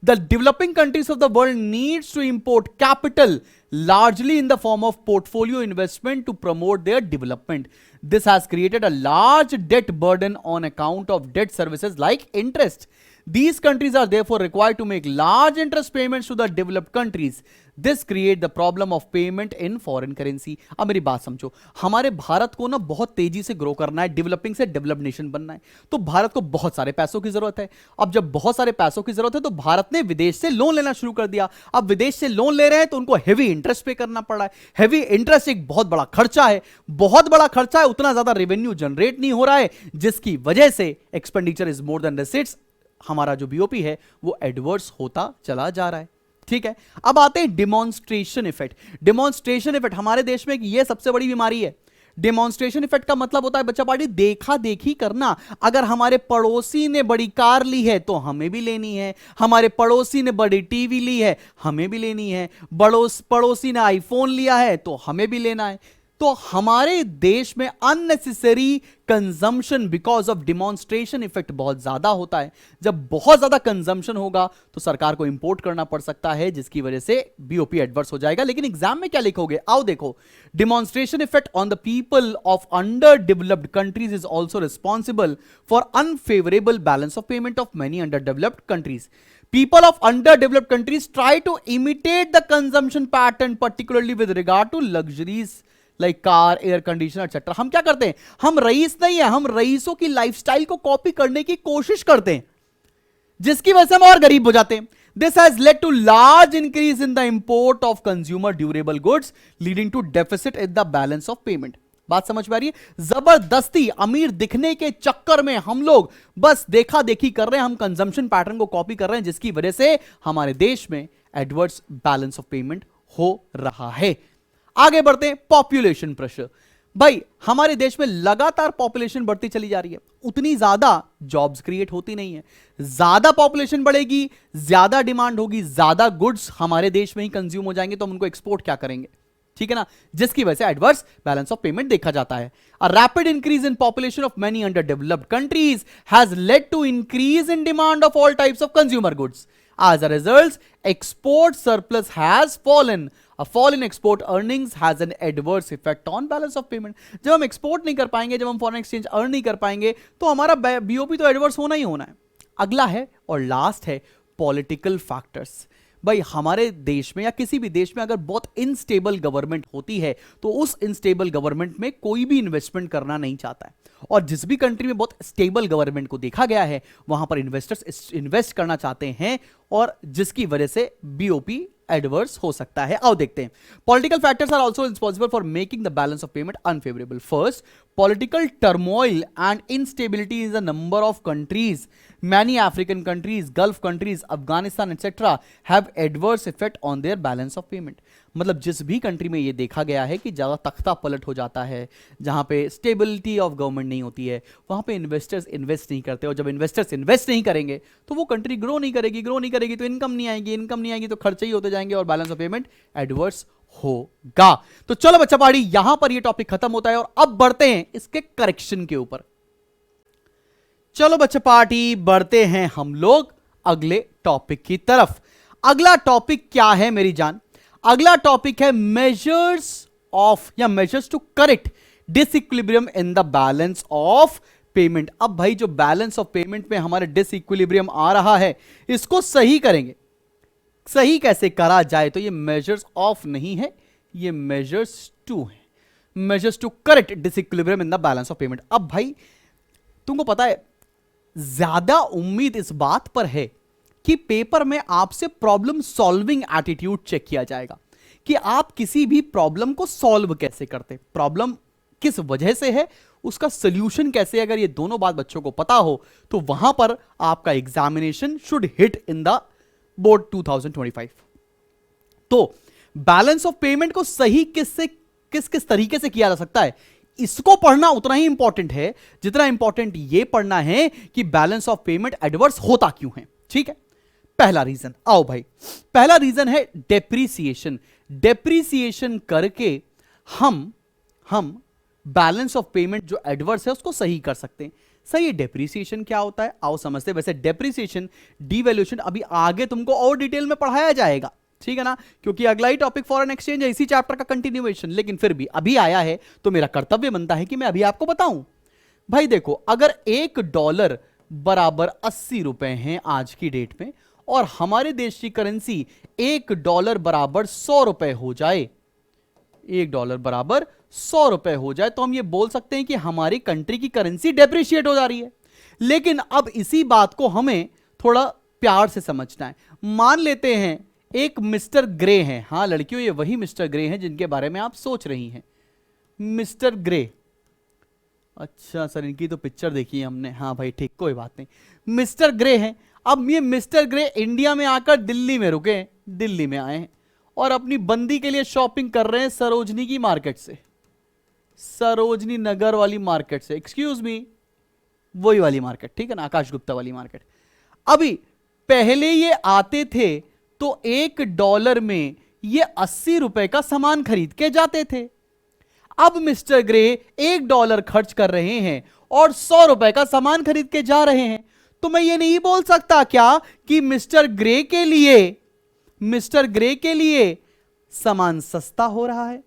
The developing countries of the world needs to import capital largely in the form of portfolio investment to promote their development. This has created a large debt burden on account of debt services like interest. These countries are therefore required to make large interest payments to the developed countries. This create the problem of payment in foreign currency. अब मेरी बात समझो, हमारे भारत को ना बहुत तेजी से ग्रो करना है, डेवलपिंग से डेवलप्ड नेशन बनना है, तो भारत को बहुत सारे पैसों की जरूरत है। अब जब बहुत सारे पैसों की जरूरत है तो भारत ने विदेश से लोन लेना शुरू कर दिया। अब विदेश से लोन ले रहे हैं तो उनको हेवी इंटरेस्ट पे करना पड़ रहा है। हेवी इंटरेस्ट एक बहुत बड़ा खर्चा है, बहुत बड़ा खर्चा है, उतना ज्यादा रेवेन्यू जनरेट नहीं हो रहा है, जिसकी वजह से expenditure is more than receipts. हमारा जो बीओपी है वो एडवर्स होता चला जा रहा है। ठीक है, अब आते हैं डिमॉन्स्ट्रेशन इफेक्ट। डिमॉन्स्ट्रेशन इफेक्ट हमारे देश में ये सबसे बड़ी बीमारी है। डिमॉन्स्ट्रेशन इफेक्ट का मतलब होता है बच्चा पार्टी देखा देखी करना। अगर हमारे पड़ोसी ने बड़ी कार ली है तो हमें भी लेनी है, हमारे पड़ोसी ने बड़ी टीवी ली है हमें भी लेनी है, पड़ोसी ने आईफोन लिया है तो हमें भी लेना है। तो हमारे देश में unnecessary consumption because of demonstration effect बहुत ज्यादा होता है। जब बहुत ज्यादा कंजम्पशन होगा तो सरकार को इंपोर्ट करना पड़ सकता है, जिसकी वजह से बीओपी एडवर्स हो जाएगा। लेकिन एग्जाम में क्या लिखोगे, आओ देखो, demonstration effect on the people of under developed countries is also responsible for unfavourable balance of payment of many under developed countries. People of underdeveloped countries try to imitate the consumption pattern, particularly with regard to luxuries like car, air conditioner, etc. हम क्या करते हैं, हम rice नहीं है, हम रईसों की लाइफस्टाइल को कॉपी करने की कोशिश करते हैं, जिसकी वजह से हम और गरीब हो जाते हैं। This has led to large increase in the import of consumer durable goods, leading to deficit in the balance of payment. बात समझ में आ रही है? जबरदस्ती अमीर दिखने के चक्कर में हम लोग बस देखा देखी कर रहे हैं, हम कंजम्पशन पैटर्न को कॉपी कर रहे हैं, जिसकी वजह से हमारे देश में एडवर्स बैलेंस ऑफ पेमेंट हो रहा है। आगे बढ़ते हैं, पॉपुलेशन प्रेशर। भाई हमारे देश में लगातार पॉपुलेशन बढ़ती चली जा रही है, उतनी ज्यादा जॉब्स क्रिएट होती नहीं है। ज्यादा पॉपुलेशन बढ़ेगी, ज्यादा डिमांड होगी, ज्यादा गुड्स हमारे देश में ही कंज्यूम हो जाएंगे, तो हम उनको एक्सपोर्ट क्या करेंगे, ठीक है ना, जिसकी वजह से एडवर्स बैलेंस ऑफ पेमेंट देखा जाता है। A rapid increase in population of many under developed countries has led to increase in demand of all types of consumer goods. As a result, export surplus has fallen. A fall in export earnings has an adverse effect on balance of payment. जब हम export नहीं कर पाएंगे, जब हम foreign exchange earn नहीं कर पाएंगे, तो हमारा बीओपी तो एडवर्स होना ही होना है। अगला है और लास्ट है पॉलिटिकल फैक्टर्स। भाई हमारे देश में या किसी भी देश में अगर बहुत इनस्टेबल गवर्नमेंट होती है तो उस इनस्टेबल गवर्नमेंट में कोई भी इन्वेस्टमेंट करना नहीं चाहता है, और जिस भी कंट्री में बहुत स्टेबल गवर्नमेंट को देखा गया है वहां पर इन्वेस्टर्स इन्वेस्ट करना चाहते हैं, और जिसकी वजह से बीओपी एडवर्स हो सकता है। आओ देखते हैं, political factors are also responsible for making the balance of payment unfavourable. First, political turmoil and instability is a number of countries, many African countries, Gulf countries, Afghanistan etc. have adverse effect on their balance of payment. मतलब जिस भी country में ये देखा गया है कि ज़्यादा तख्ता पलट हो जाता है, जहाँ पे स्टेबिलिटी ऑफ गवर्नमेंट नहीं होती है, वहाँ पे इन्वेस्टर्स इन्वेस्ट नहीं करते, और जब इन्वेस्टर्स इन्वेस्ट नहीं करेंगे तो वो कंट्री ग्रो नहीं करेगी तो इनकम नहीं आएगी तो खर्चे ही होते जाएंगे और बैलेंस ऑफ पेमेंट एडवर्स होगा। तो चलो बच्चा पहाड़ी, यहां पर ये टॉपिक खत्म होता है और अब बढ़ते हैं इसके करेक्शन के ऊपर। चलो बच्चे पार्टी, बढ़ते हैं हम लोग अगले टॉपिक की तरफ। अगला टॉपिक क्या है मेरी जान? अगला टॉपिक है मेजर्स ऑफ या measures to correct disequilibrium in the balance of payment. अब भाई जो बैलेंस ऑफ पेमेंट में हमारे डिसइक्विलिब्रियम आ रहा है, इसको सही करेंगे। सही कैसे करा जाए? तो ये मेजर्स ऑफ नहीं है, ये मेजर्स टू है, measures to correct disequilibrium in the balance of payment. अब भाई तुमको पता है, ज्यादा उम्मीद इस बात पर है कि पेपर में आपसे प्रॉब्लम सॉल्विंग एटीट्यूड चेक किया जाएगा कि आप किसी भी प्रॉब्लम को सॉल्व कैसे करते, प्रॉब्लम किस वजह से है, उसका सॉल्यूशन कैसे है। अगर ये दोनों बात बच्चों को पता हो तो वहां पर आपका examination should hit in the board 2025। तो बैलेंस ऑफ पेमेंट को सही किस तरीके से किया जा सकता है, इसको पढ़ना उतना ही इंपॉर्टेंट है जितना इंपॉर्टेंट यह पढ़ना है कि बैलेंस ऑफ पेमेंट एडवर्स होता क्यों है। ठीक है, पहला रीजन, आओ भाई, पहला रीजन है डेप्रीसिएशन। डेप्रीसिएशन करके हम बैलेंस ऑफ पेमेंट जो एडवर्स है उसको सही कर सकते हैं। सही, डेप्रीसिएशन क्या होता है आओ समझते हैं। वैसे डेप्रीसिएशन, डिवैल्यूएशन अभी आगे तुमको और डिटेल में पढ़ाया जाएगा, ठीक है ना, क्योंकि अगला ही टॉपिक फॉरेन एक्सचेंज है, इसी चैप्टर का कंटिन्यूएशन। लेकिन फिर भी अभी आया है तो मेरा कर्तव्य बनता है कि मैं अभी आपको बताऊं। भाई देखो, अगर $1 बराबर 80 रुपए हैं आज की डेट में, और हमारे देश की करेंसी $1 बराबर 100 रुपए हो जाए, $1 बराबर 100 रुपए हो जाए, तो हम ये बोल सकते हैं कि हमारी कंट्री की करेंसी डेप्रिशिएट हो जा रही है। लेकिन अब इसी बात को हमें थोड़ा प्यार से समझना है। मान लेते हैं एक मिस्टर ग्रे हैं, हाँ लड़कियों ये वही मिस्टर ग्रे हैं जिनके बारे में आप सोच रही हैं, मिस्टर ग्रे। अच्छा सर, इनकी तो पिक्चर देखी है हमने, हाँ भाई ठीक, कोई बात नहीं, मिस्टर ग्रे हैं। अब ये मिस्टर ग्रे इंडिया में आकर दिल्ली में रुके, दिल्ली में आए हैं और अपनी बंदी के लिए शॉपिंग कर रहे हैं सरोजनी की मार्केट से, सरोजनी नगर वाली मार्केट से, एक्सक्यूज मी, वही वाली मार्केट, ठीक है ना, आकाश गुप्ता वाली मार्केट। अभी पहले ये आते थे तो $1 में ये 80 रुपए का सामान खरीद के जाते थे। अब मिस्टर ग्रे $1 खर्च कर रहे हैं और ₹100 का सामान खरीद के जा रहे हैं, तो मैं ये नहीं बोल सकता क्या कि मिस्टर ग्रे के लिए सामान सस्ता हो रहा है?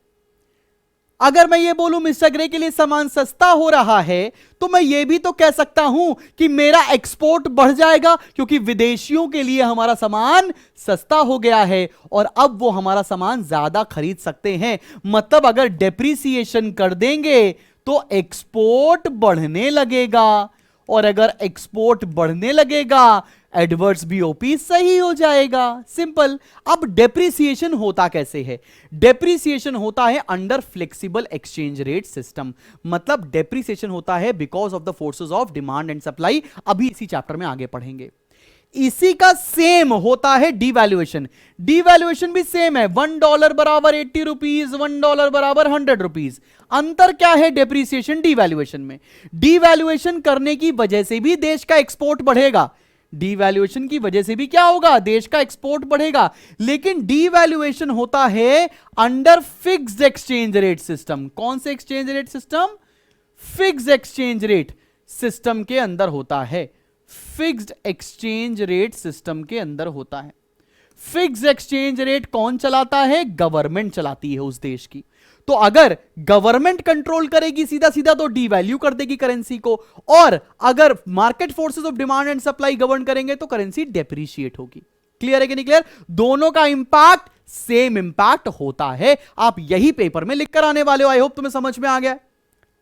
अगर मैं ये बोलूं मिस्टर ग्रे के लिए सामान सस्ता हो रहा है, तो मैं ये भी तो कह सकता हूं कि मेरा एक्सपोर्ट बढ़ जाएगा, क्योंकि विदेशियों के लिए हमारा सामान सस्ता हो गया है और अब वो हमारा सामान ज्यादा खरीद सकते हैं। मतलब अगर डेप्रिसिएशन कर देंगे तो एक्सपोर्ट बढ़ने लगेगा, और अगर एक्सपोर्ट बढ़ने लगेगा एडवर्स बीओपी सही हो जाएगा। सिंपल। अब डेप्रिसिएशन होता कैसे है? डेप्रिसिएशन होता है under flexible exchange rate system. मतलब डेप्रिसिएशन होता है because of the forces of demand and supply. अभी इसी चैप्टर में आगे पढ़ेंगे। इसी का सेम होता है डिवैल्यूएशन। डिवैल्यूएशन भी सेम है, $1 बराबर 80 रुपीज, $1 बराबर 100 रुपीज। अंतर क्या है डेप्रिसिएशन डिवैल्यूएशन में? डिवैल्यूएशन करने की वजह से भी देश का एक्सपोर्ट बढ़ेगा। डिवैल्यूएशन की वजह से भी क्या होगा? देश का एक्सपोर्ट बढ़ेगा। लेकिन डिवैल्यूएशन होता है under fixed exchange rate system. कौन से exchange rate system? Fixed exchange rate system के अंदर होता है। फिक्स्ड एक्सचेंज रेट सिस्टम के अंदर होता है। फिक्स्ड एक्सचेंज रेट कौन चलाता है? गवर्नमेंट चलाती है उस देश की। तो अगर गवर्नमेंट कंट्रोल करेगी सीधा सीधा तो डीवैल्यू कर देगी करेंसी को, और अगर market forces of demand and supply govern करेंगे तो करेंसी डेप्रिशिएट होगी। क्लियर है कि नहीं क्लियर? दोनों का इंपैक्ट सेम इंपैक्ट होता है। आप यही पेपर में लिखकर आने वाले हो। आई होप तुम्हें समझ में आ गया।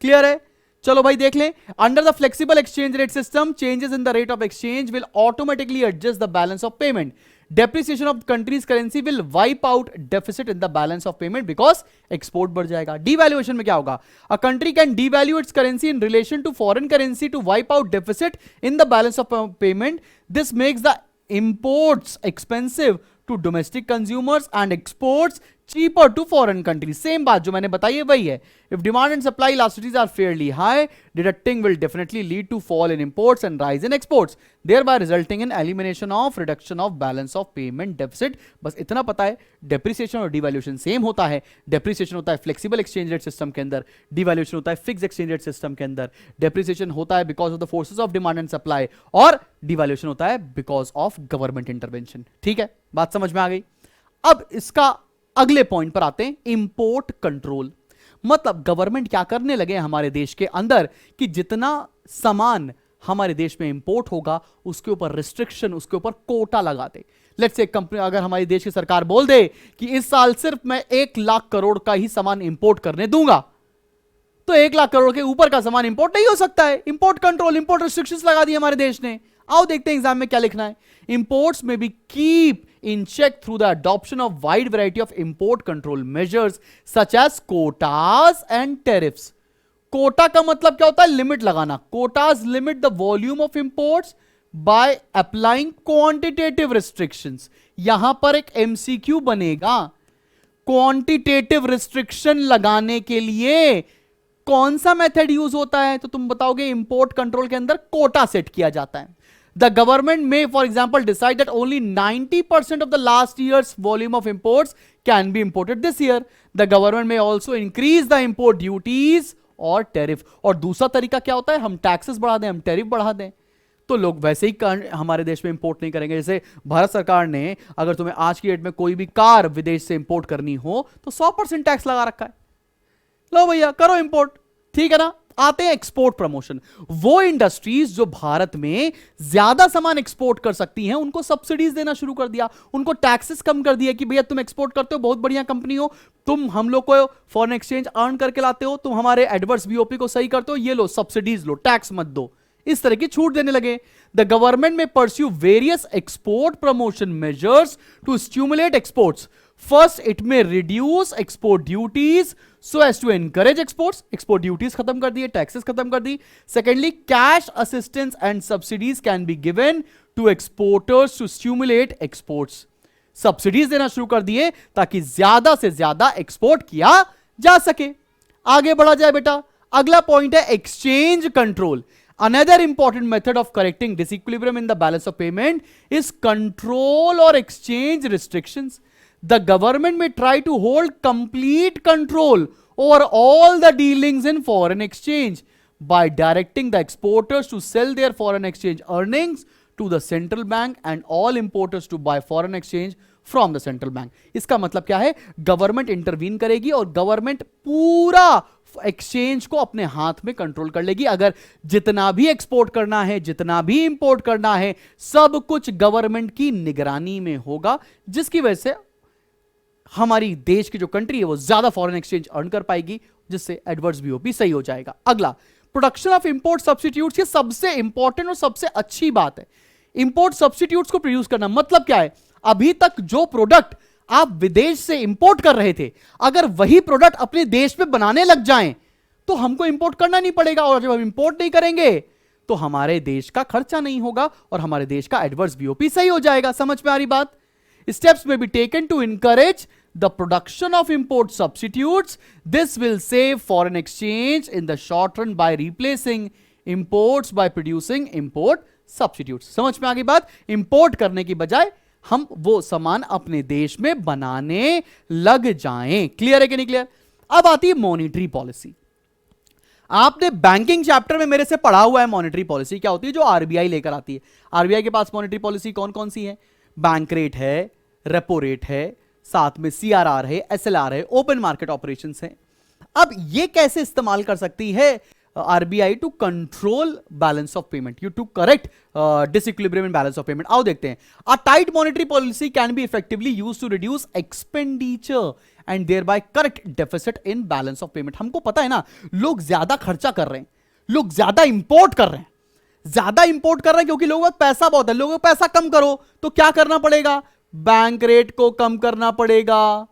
क्लियर है? चलो भाई देख लें। Under the flexible exchange rate system, changes in the rate of exchange will automatically adjust the balance of payment. Depreciation of country's currency will wipe out deficit in the balance of payment because export बढ़ जाएगा। Devaluation में क्या होगा? A country can devalue its currency in relation to foreign currency to wipe out deficit in the balance of payment. This makes the imports expensive to domestic consumers and exports cheaper to foreign countries. Same बात जो मैंने बताई है वही है। If demand and supply elasticities are fairly high, deducting will definitely lead to fall in imports and rise in exports, thereby resulting in elimination of reduction of balance of payment deficit. बस इतना पता है। Depreciation और devaluation same होता है। Depreciation होता है flexible exchange rate system के अंदर, डिवैल्यूएशन होता है फिक्स्ड एक्सचेंज रेट सिस्टम के अंदर। डेप्रिसिएशन होता है because of the forces of demand and supply, और डिवैल्यूएशन होता है बिकॉज ऑफ गवर्नमेंट इंटरवेंशन। ठीक है, बात समझ में आ गई। अब इसका अगले पॉइंट पर आते हैं, इंपोर्ट कंट्रोल। मतलब गवर्नमेंट क्या करने लगे हमारे देश के अंदर कि जितना सामान हमारे देश में इंपोर्ट होगा उसके ऊपर रिस्ट्रिक्शन, उसके ऊपर कोटा लगा दे। लेट्स से कंपनी, अगर हमारी देश की सरकार बोल दे कि इस साल सिर्फ मैं 1 लाख करोड़ का ही सामान इंपोर्ट करने दूंगा, तो 1 लाख करोड़ के ऊपर का सामान इंपोर्ट नहीं हो सकता है। इंपोर्ट कंट्रोल, इंपोर्ट रिस्ट्रिक्शंस लगा दी हमारे देश ने। आओ देखते हैं एग्जाम में क्या लिखना है। इंपोर्ट्स में भी keep in check through the adoption of wide variety of import control measures such as quotas and tariffs. Quota का मतलब क्या होता है? लिमिट लगाना। quotas limit the volume of imports by applying quantitative restrictions. यहां पर एक MCQ बनेगा। क्वांटिटेटिव रिस्ट्रिक्शन लगाने के लिए कौन सा मेथड यूज होता है? तो तुम बताओगे इंपोर्ट कंट्रोल के अंदर कोटा सेट किया जाता है। The government may, for example, decide that only 90% of the last year's volume of imports can be imported this year. The government may also increase the import duties or tariff. और दूसरा तरीका क्या होता है? हम टैक्सेस बढ़ा दें, हम टैरिफ बढ़ा दें, तो लोग वैसे ही हमारे देश में इंपोर्ट नहीं करेंगे। जैसे भारत सरकार ने अगर तुम्हें आज की डेट में कोई भी कार विदेश से इंपोर्ट करनी हो तो 100% टैक्स लगा रखा है। लो भैया करो इंपोर्ट, ठीक है ना। आते हैं एक्सपोर्ट प्रमोशन। वो इंडस्ट्रीज जो भारत में ज्यादा सामान एक्सपोर्ट कर सकती हैं उनको सब्सिडीज देना शुरू कर दिया, उनको टैक्सेस कम कर दिया कि भैया तुम एक्सपोर्ट करते हो, बहुत बढ़िया कंपनी हो, तुम हम लोग को फॉरेन एक्सचेंज अर्न करके लाते हो, तुम हमारे एडवर्स बीओपी को सही करते हो, ये लो सब्सिडीज लो, टैक्स मत दो। इस तरह की छूट देने लगे। The government may pursue various export promotion measures to stimulate exports. First it may reduce export duties so as to encourage exports. Export duties खत्म कर दिए, टैक्सेस खत्म कर दी। Secondly cash assistance and subsidies can be given to exporters to stimulate exports. Subsidies देना शुरू कर दिए ताकि ज्यादा से ज्यादा एक्सपोर्ट किया जा सके। आगे बढ़ा जाए बेटा। अगला पॉइंट है exchange control. Another important method of correcting disequilibrium in the balance of payment is control or exchange restrictions. The government may try to hold complete control over all the dealings in foreign exchange by directing the exporters to sell their foreign exchange earnings to the central bank and all importers to buy foreign exchange from the central bank. इसका मतलब क्या है? Government intervene करेगी और government पूरा exchange को अपने हाथ में कंट्रोल कर लेगी. अगर जितना भी एक्सपोर्ट करना है, जितना भी इंपोर्ट करना है, सब कुछ गवर्नमेंट की निगरानी में होगा, जिसकी वजह से हमारी देश की जो कंट्री है वो ज्यादा फॉरेन एक्सचेंज अर्न कर पाएगी, जिससे एडवर्स बीओपी सही हो जाएगा. अगला, प्रोडक्शन ऑफ इंपोर्ट सब्स्टिट्यूट्स. ये सबसे इंपॉर्टेंट और सबसे अच्छी बात है. इंपोर्ट सब्स्टिट्यूट्स को प्रोड्यूस करना मतलब क्या है? अभी तक जो प्रोडक्ट आप विदेश से इंपोर्ट कर रहे थे, अगर वही प्रोडक्ट अपने देश में बनाने लग जाएं तो हमको इंपोर्ट करना नहीं पड़ेगा, और जब हम इंपोर्ट नहीं करेंगे तो हमारे देश का खर्चा नहीं होगा और हमारे देश का एडवर्स बीओपी सही हो जाएगा. समझ में आ रही बात? Steps may be taken to encourage the production of import substitutes. This will save foreign exchange in the short run by replacing imports by producing import substitutes. समझ में आ गई बात? इंपोर्ट करने की बजाय हम वो सामान अपने देश में बनाने लग जाएं. क्लियर है कि नहीं क्लियर? अब आती है मॉनेटरी पॉलिसी. आपने बैंकिंग चैप्टर में मेरे से पढ़ा हुआ है मॉनेटरी पॉलिसी क्या होती है, जो आरबीआई लेकर आती है. आरबीआई के पास मॉनेटरी पॉलिसी कौन कौन सी है? बैंक रेट है, रेपो रेट है, साथ में सीआरआर है, एसएलआर है, ओपन मार्केट ऑपरेशंस है. अब ये कैसे इस्तेमाल कर सकती है RBI to control balance of payment, you to correct disequilibrium in balance of payment? आओ देखते हैं. A tight monetary policy can be effectively used to reduce expenditure and thereby correct deficit in balance of payment. हमको पता है ना, लोग ज्यादा खर्चा कर रहे हैं, लोग ज्यादा इंपोर्ट कर रहे हैं, ज्यादा इंपोर्ट कर रहे हैं क्योंकि लोगों का पैसा बहुत है. लोगों का पैसा कम करो तो क्या करना पड़ेगा? बैंक रेट को कम करना पड़ेगा,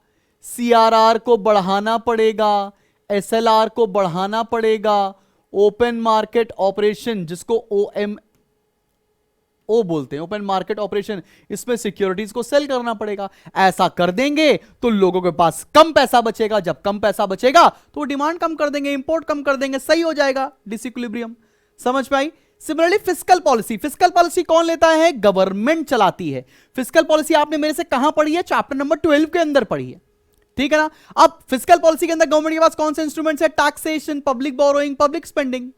सीआरआर को बढ़ाना पड़ेगा, एसएलआर को बढ़ाना पड़ेगा, ओपन मार्केट ऑपरेशन जिसको ओएमओ बोलते हैं, ओपन मार्केट ऑपरेशन, इसमें सिक्योरिटीज को सेल करना पड़ेगा. ऐसा कर देंगे तो लोगों के पास कम पैसा बचेगा. जब कम पैसा बचेगा तो वो डिमांड कम कर देंगे, इंपोर्ट कम कर देंगे, सही हो जाएगा डिसइक्विलिब्रियम. समझ में आई? Similarly fiscal policy. Fiscal policy कौन लेता है? गवर्नमेंट चलाती है. फिस्कल पॉलिसी आपने मेरे से कहां पढ़ी है? चैप्टर नंबर 12 के अंदर पढ़ी है. ठीक है ना? अब फिस्कल पॉलिसी के अंदर गवर्नमेंट के पास कौन से इंस्ट्रूमेंट्स है? Taxation, public borrowing, public spending,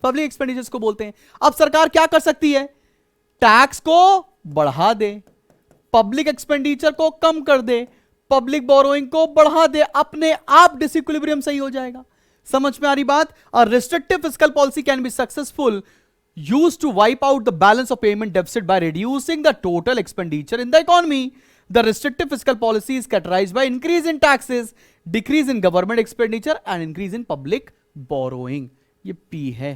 public expenditures को बोलते हैं. अब सरकार क्या कर सकती है? टैक्स को बढ़ा दे, पब्लिक एक्सपेंडिचर को कम कर दे, पब्लिक बोरोइंग को बढ़ा दे, अपने आप डिसइक्विलिब्रियम सही हो जाएगा. समझ में आ रही बात? A restrictive fiscal policy can be successful used to wipe out the balance of payment deficit by reducing the total expenditure in the economy. The restrictive fiscal policy is characterized by increase in taxes, decrease in government expenditure and increase in public borrowing. ये P है.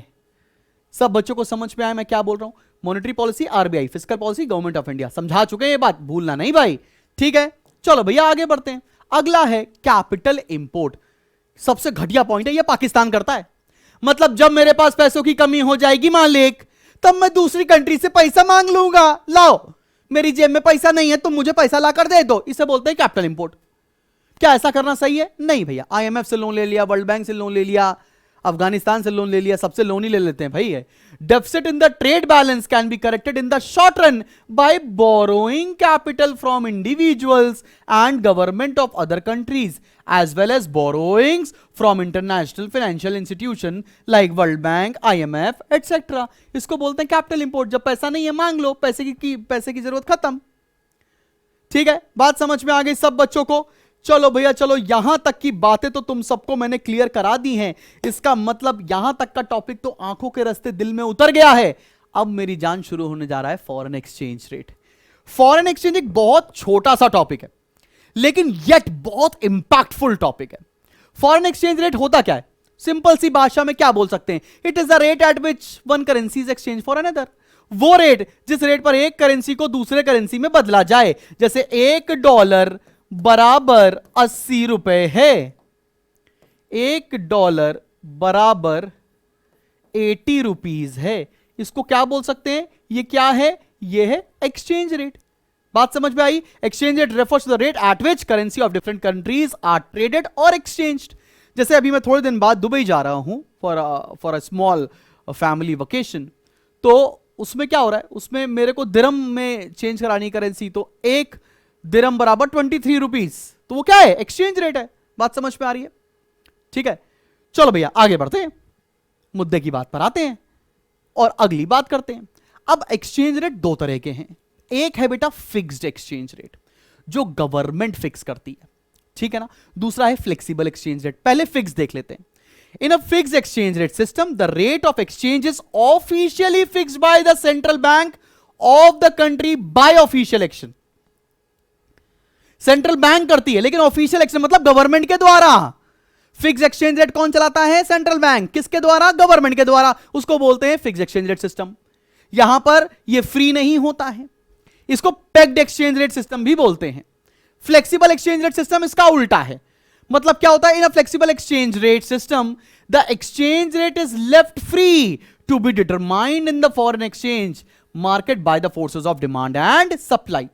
सब बच्चों को समझ में आया मैं क्या बोल रहा हूं? Monetary policy RBI, fiscal policy government of India. समझा चुके हैं ये बात, भूलना नहीं भाई. ठीक है, चलो भैया आगे बढ़ते हैं. अगला है कैपिटल इंपोर्ट. सबसे घटिया पॉइंट है, ये पाकिस्तान करता है. मतलब जब मेरे पास पैसों की कमी हो जाएगी मालिक, तब मैं दूसरी कंट्री से पैसा मांग लूंगा. लाओ, मेरी जेब में पैसा नहीं है, तुम मुझे पैसा लाकर दे दो. इसे बोलते हैं कैपिटल इंपोर्ट. क्या ऐसा करना सही है? नहीं भैया. आईएमएफ से लोन ले लिया, वर्ल्ड बैंक से लोन ले लिया, अफगानिस्तान से लोन ले लिया, सबसे लोन ही ले लेते हैं भाई. Deficit in the trade balance can be corrected in the short run by borrowing capital from individuals and government of other countries as well as borrowings from international financial institution like World Bank, IMF, etc. इसको बोलते हैं capital import. जब पैसा नहीं है मांग लो, पैसे की जरूरत खत्म. ठीक है, बात समझ में आ गई सब बच्चों को? चलो भैया चलो, यहां तक की बातें तो तुम सबको मैंने क्लियर करा दी हैं. इसका मतलब यहां तक का टॉपिक तो आंखों के रास्ते दिल में उतर गया है. अब मेरी जान शुरू होने जा रहा है foreign exchange rate. Foreign exchange एक बहुत छोटा सा टॉपिक है, लेकिन येट बहुत इंपैक्टफुल टॉपिक है. फॉरेन एक्सचेंज रेट होता क्या है? सिंपल सी भाषा में क्या बोल सकते हैं? It is the rate at which one currency is exchange for another. वो रेट जिस रेट पर एक करेंसी को दूसरे करेंसी में बदला जाए. जैसे $1 बराबर 80 रुपए है, $1 बराबर 80 रुपीज है. इसको क्या बोल सकते हैं? ये क्या है? ये है एक्सचेंज रेट. बात समझ में आई? Exchange rate refers to the rate at which currency of different countries are traded और एक्सचेंज्ड. जैसे अभी मैं थोड़े दिन बाद दुबई जा रहा हूं for a small family vacation. तो उसमें क्या हो रहा है? उसमें मेरे को दिरहम में चेंज करानी करेंसी, तो 1 दिरहम बराबर 23 रुपीज. तो वो क्या है? एक्सचेंज रेट है. बात समझ में आ रही है? ठीक है, चलो भैया आगे बढ़ते हैं, मुद्दे की बात पर आते हैं और अगली बात करते हैं। अब एक्सचेंज रेट दो तरह के हैं, एक है बेटा फिक्स्ड एक्सचेंज रेट जो गवर्नमेंट फिक्स करती है, ठीक है ना, दूसरा है फ्लेक्सिबल एक्सचेंज रेट। पहले फिक्स देख लेते हैं। In a fixed exchange rate system the rate of exchange is officially fixed by the central bank of the country by official action. Central bank करती है लेकिन ऑफिशियल एक्शन मतलब government के द्वारा। फिक्स एक्सचेंज रेट कौन चलाता है? Central bank. किसके द्वारा? गवर्नमेंट के द्वारा। उसको बोलते हैं फिक्स एक्सचेंज रेट सिस्टम। यहां पर यह फ्री नहीं होता है, इसको पेग्ड एक्सचेंज रेट सिस्टम भी बोलते हैं। फ्लेक्सिबल एक्सचेंज रेट सिस्टम इसका उल्टा है। मतलब क्या होता है? In a flexible exchange rate system the exchange rate is left free to be determined in the foreign exchange market by the forces of demand and supply.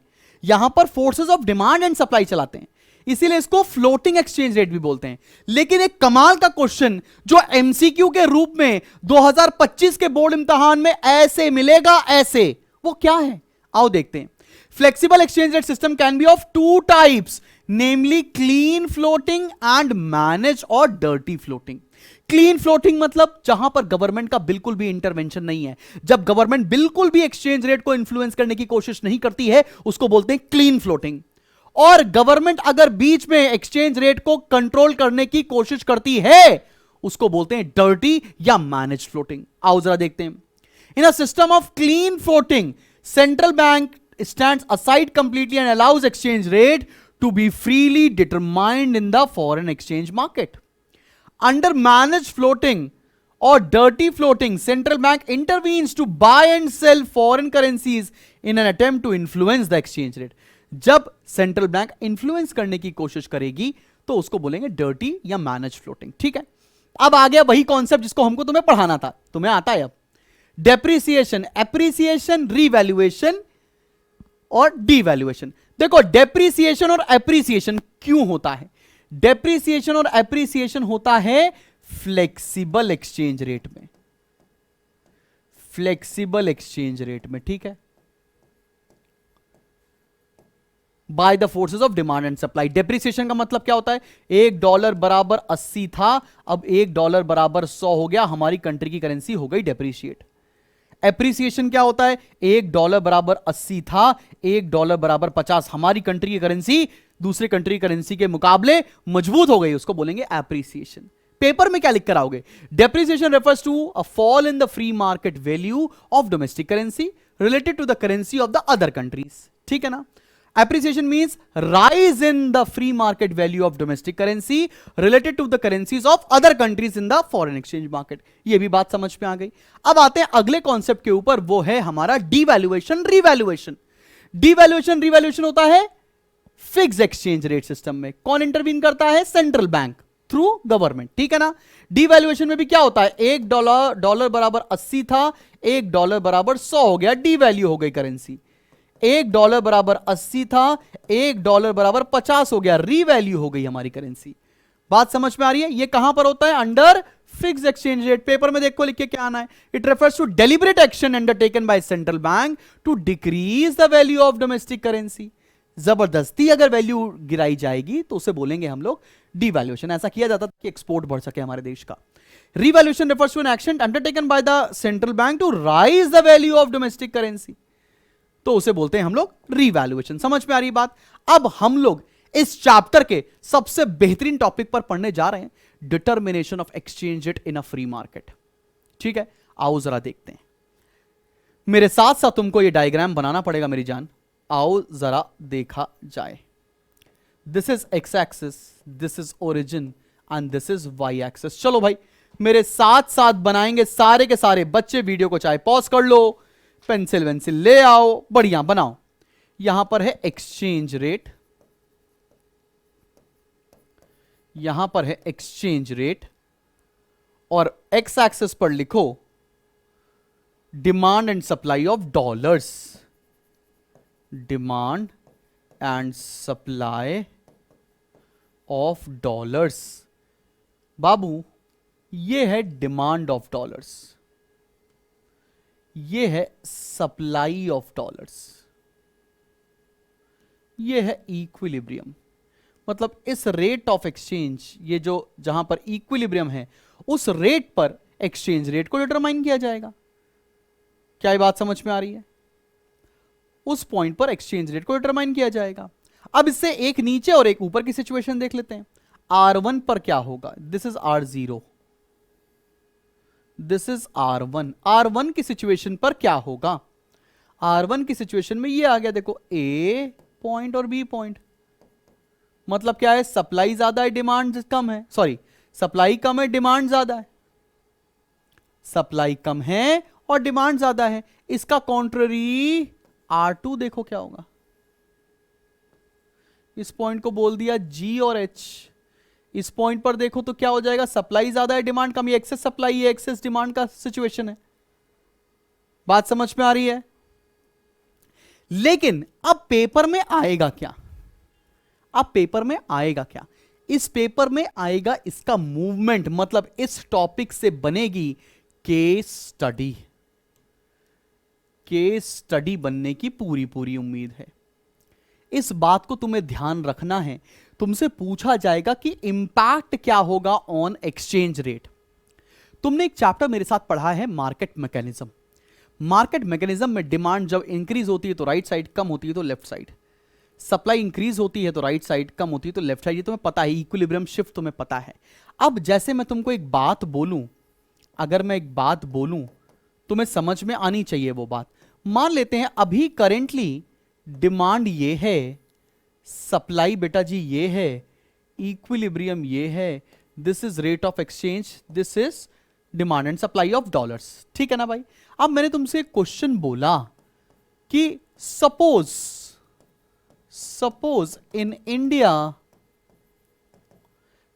यहां पर forces of demand and supply चलाते हैं, इसीलिए इसको floating exchange rate भी बोलते हैं। लेकिन एक कमाल का क्वेश्चन जो एमसीक्यू के रूप में 2025 के बोर्ड इम्तिहान में ऐसे मिलेगा, ऐसे, वो क्या है? आओ देखते हैं। Flexible exchange rate system can be of two types, namely clean floating and manage और डर्टी फ्लोटिंग। क्लीन फ्लोटिंग मतलब जहां पर गवर्नमेंट का बिल्कुल भी इंटरवेंशन नहीं है, जब गवर्नमेंट बिल्कुल भी एक्सचेंज रेट को इन्फ्लुएंस करने की कोशिश नहीं करती है, उसको बोलते हैं क्लीन फ्लोटिंग। और गवर्नमेंट अगर बीच में एक्सचेंज रेट को कंट्रोल करने की कोशिश करती है, उसको बोलते हैं डर्टी या मैनेज फ्लोटिंग। आओ जरा देखते हैं। In a system of clean floating central bank stands aside completely and allows exchange rate to be freely determined in the foreign exchange market. Under managed floating or dirty floating, central bank intervenes to buy and sell foreign currencies in an attempt to influence the exchange rate. जब central bank influence करने की कोशिश करेगी तो उसको बोलेंगे dirty या manage floating. ठीक है, अब आ गया वही कॉन्सेप्ट जिसको हमको तुम्हें पढ़ाना था, तुम्हें आता है अब। डेप्रिसिएशन, एप्रिसिएशन, रीवैल्यूएशन और डीवैल्यूएशन। देखो डेप्रिसिएशन और एप्रिसिएशन क्यों होता है? डेप्रिसिएशन और एप्रिसिएशन होता है फ्लेक्सिबल एक्सचेंज रेट में, फ्लेक्सिबल एक्सचेंज रेट में, ठीक है, bye the forces of demand and supply. Depreciation का मतलब क्या होता है? $1 बराबर 80 था, अब $1 बराबर 100 हो गया, हमारी कंट्री की करेंसी हो गई डेप्रिशिएट। एप्रिसिएशन क्या होता है? $1 बराबर 80 था, $1 बराबर 50, हमारी कंट्री की करेंसी दूसरे कंट्री की करेंसी के मुकाबले मजबूत हो गई, उसको बोलेंगे एप्रिसिएशन। पेपर में क्या लिख कर आओगे? Depreciation refers to a fall in the free market value of domestic currency related to the currency of the other countries. ठीक है ना? Appreciation means rise in the free market value of domestic currency related to the currencies of other countries in the foreign exchange market. ये भी बात समझ में आ गई। अब आते हैं अगले कॉन्सेप्ट के ऊपर, वो है हमारा डीवैल्यूएशन, रिवैल्यूएशन। डीवैल्यूएशन, रिवैल्यूएशन होता है फिक्स एक्सचेंज रेट सिस्टम में। कौन इंटरवीन करता है? Central bank through government. ठीक है ना? डीवैल्यूएशन में भी क्या होता है? $1 बराबर 80 था, $1 बराबर 100 हो गया, डीवैल्यू हो गई करेंसी। $1 बराबर 80 था, $1 बराबर 50 हो गया, रीवैल्यू हो गई हमारी करेंसी। बात समझ में आ रही है? ये कहां पर होता है? Under fix exchange rate. Paper में देखो लिख के क्या आना है? It refers to deliberate action undertaken by central bank to decrease the value of domestic currency. जबरदस्ती अगर वैल्यू गिराई जाएगी तो उसे बोलेंगे हम लोग डीवैल्यूएशन। ऐसा किया जाता था कि एक्सपोर्ट बढ़ सके हमारे देश का। Revaluation refers to an action undertaken by the central bank to raise the value of domestic currency, तो उसे बोलते हैं हम लोग रिवैल्यूएशन। समझ में आ रही बात? अब हम लोग इस चैप्टर के सबसे बेहतरीन टॉपिक पर पढ़ने जा रहे हैं, determination of exchange rate in a free market. ठीक है, आओ जरा देखते हैं। मेरे साथ साथ तुमको ये डायग्राम बनाना पड़ेगा मेरी जान। आओ जरा देखा जाए। This is X axis, this is origin and this is Y axis. चलो भाई मेरे साथ साथ बनाएंगे सारे के सारे बच्चे। वीडियो को चाहे पॉज कर लो, पेंसिल वेंसिल ले आओ, बढ़िया बनाओ। यहां पर है एक्सचेंज रेट, यहां पर है एक्सचेंज रेट, और एक्स एक्सिस पर लिखो demand and supply of dollars, demand and supply of dollars. बाबू ये है डिमांड ऑफ डॉलर्स, ये है सप्लाई ऑफ डॉलर्स, ये है इक्विलिब्रियम। मतलब इस रेट ऑफ एक्सचेंज, ये जो जहां पर इक्विलिब्रियम है, उस रेट पर एक्सचेंज रेट को डिटरमाइन किया जाएगा। क्या ये बात समझ में आ रही है? उस पॉइंट पर एक्सचेंज रेट को डिटरमाइन किया जाएगा। अब इससे एक नीचे और एक ऊपर की सिचुएशन देख लेते हैं। R1 पर क्या होगा? This is R0, this is R1। R1 की सिचुएशन पर क्या होगा? R1 की सिचुएशन में ये आ गया, देखो A पॉइंट और B पॉइंट। मतलब क्या है? सप्लाई ज्यादा है, डिमांड कम है। सॉरी, सप्लाई कम है, डिमांड ज्यादा है। सप्लाई कम है और डिमांड ज्यादा है। इसका कॉन्ट्ररी R2 देखो क्या होगा। इस पॉइंट को बोल दिया G और H। इस पॉइंट पर देखो तो क्या हो जाएगा? सप्लाई ज्यादा है, डिमांड कम। ये एक्सेस सप्लाई है, एक्सेस डिमांड का सिचुएशन है। बात समझ में आ रही है? लेकिन अब पेपर में आएगा क्या? अब पेपर में आएगा क्या? इस पेपर में आएगा इसका मूवमेंट, मतलब इस टॉपिक से बनेगी केस स्टडी। केस स्टडी बनने की पूरी पूरी उम्मीद है। इस बात को तुम्हें ध्यान रखना है। तुमसे पूछा जाएगा कि इंपैक्ट क्या होगा ऑन एक्सचेंज रेट। तुमने एक चैप्टर मेरे साथ पढ़ा है, मार्केट मैकेनिज्म। मार्केट मैकेनिज्म में डिमांड जब इंक्रीज होती है तो राइट साइड, कम होती है तो लेफ्ट साइड। सप्लाई इंक्रीज होती है तो राइट साइड, कम होती है तो लेफ्ट साइड। ये तुम्हें पता है, इक्विलिब्रियम शिफ्ट तुम्हें पता है। अब जैसे मैं तुमको एक बात बोलूं, अगर मैं एक बात बोलूं, तुम्हें समझ में आनी चाहिए वो बात। मान लेते हैं अभी करेंटली डिमांड ये है, सप्लाई बेटा जी ये है, इक्विलिब्रियम ये है, this is rate of exchange, this is demand and supply of dollars. ठीक है ना भाई? अब मैंने तुमसे एक क्वेश्चन बोला कि suppose in India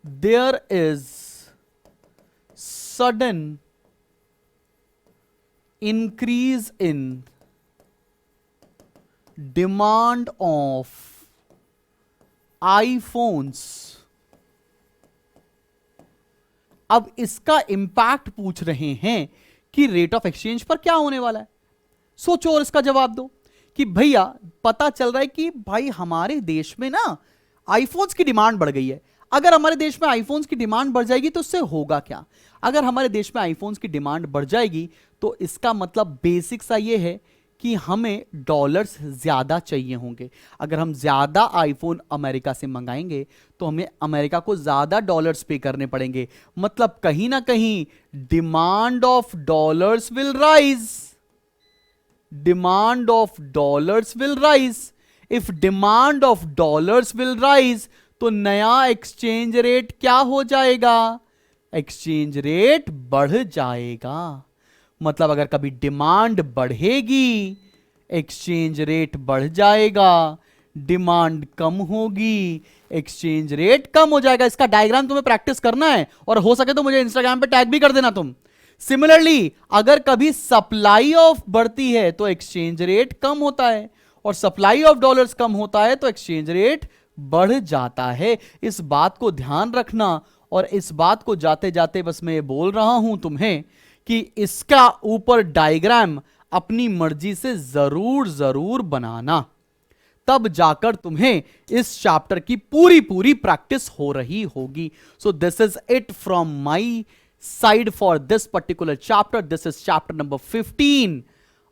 there is sudden increase in demand of iPhones। अब इसका इंपैक्ट पूछ रहे हैं कि रेट ऑफ एक्सचेंज पर क्या होने वाला है। सोचो और इसका जवाब दो कि भैया पता चल रहा है कि भाई हमारे देश में ना आईफोन्स की डिमांड बढ़ गई है। अगर हमारे देश में आईफोन्स की डिमांड बढ़ जाएगी तो उससे होगा क्या? अगर हमारे देश में आईफोन्स की डिमांड बढ़ जाएगी तो इसका मतलब बेसिक सा ये है कि हमें डॉलर्स ज्यादा चाहिए होंगे। अगर हम ज्यादा आईफोन अमेरिका से मंगाएंगे तो हमें अमेरिका को ज्यादा डॉलर्स पे करने पड़ेंगे। मतलब कहीं ना कहीं demand of dollars will rise. Demand of dollars will rise. If demand of dollars will rise तो नया एक्सचेंज रेट क्या हो जाएगा? एक्सचेंज रेट बढ़ जाएगा। मतलब अगर कभी डिमांड बढ़ेगी, एक्सचेंज रेट बढ़ जाएगा। डिमांड कम होगी, एक्सचेंज रेट कम हो जाएगा। इसका डायग्राम तुम्हें प्रैक्टिस करना है और हो सके तो मुझे इंस्टाग्राम पे टैग भी कर देना तुम। सिमिलरली अगर कभी सप्लाई ऑफ बढ़ती है तो एक्सचेंज रेट कम होता है, और सप्लाई ऑफ डॉलर्स कम होता है तो एक्सचेंज रेट बढ़ जाता है। इस बात को ध्यान रखना। और इस बात को जाते जाते बस मैं ये बोल रहा हूं तुम्हें कि इसका ऊपर डायग्राम अपनी मर्जी से जरूर बनाना, तब जाकर तुम्हें इस चैप्टर की पूरी पूरी प्रैक्टिस हो रही होगी। So this is it from my side for this particular chapter. This is chapter number 15।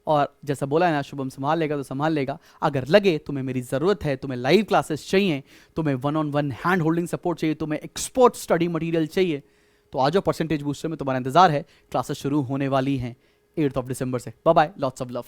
और जैसा बोला है ना, शुभम संभाल लेगा तो संभाल लेगा। अगर लगे तुम्हें मेरी जरूरत है, तुम्हें लाइव क्लासेस चाहिए, तुम्हें 1-on-1 हैंड होल्डिंग सपोर्ट चाहिए, तुम्हें एक्सपर्ट स्टडी मटेरियल चाहिए, तो आ जाओ परसेंटेज बूस्टर में। तुम्हारा इंतजार है। क्लासेस शुरू होने वाली हैं 8 दिसंबर से। Bye bye, lots of love.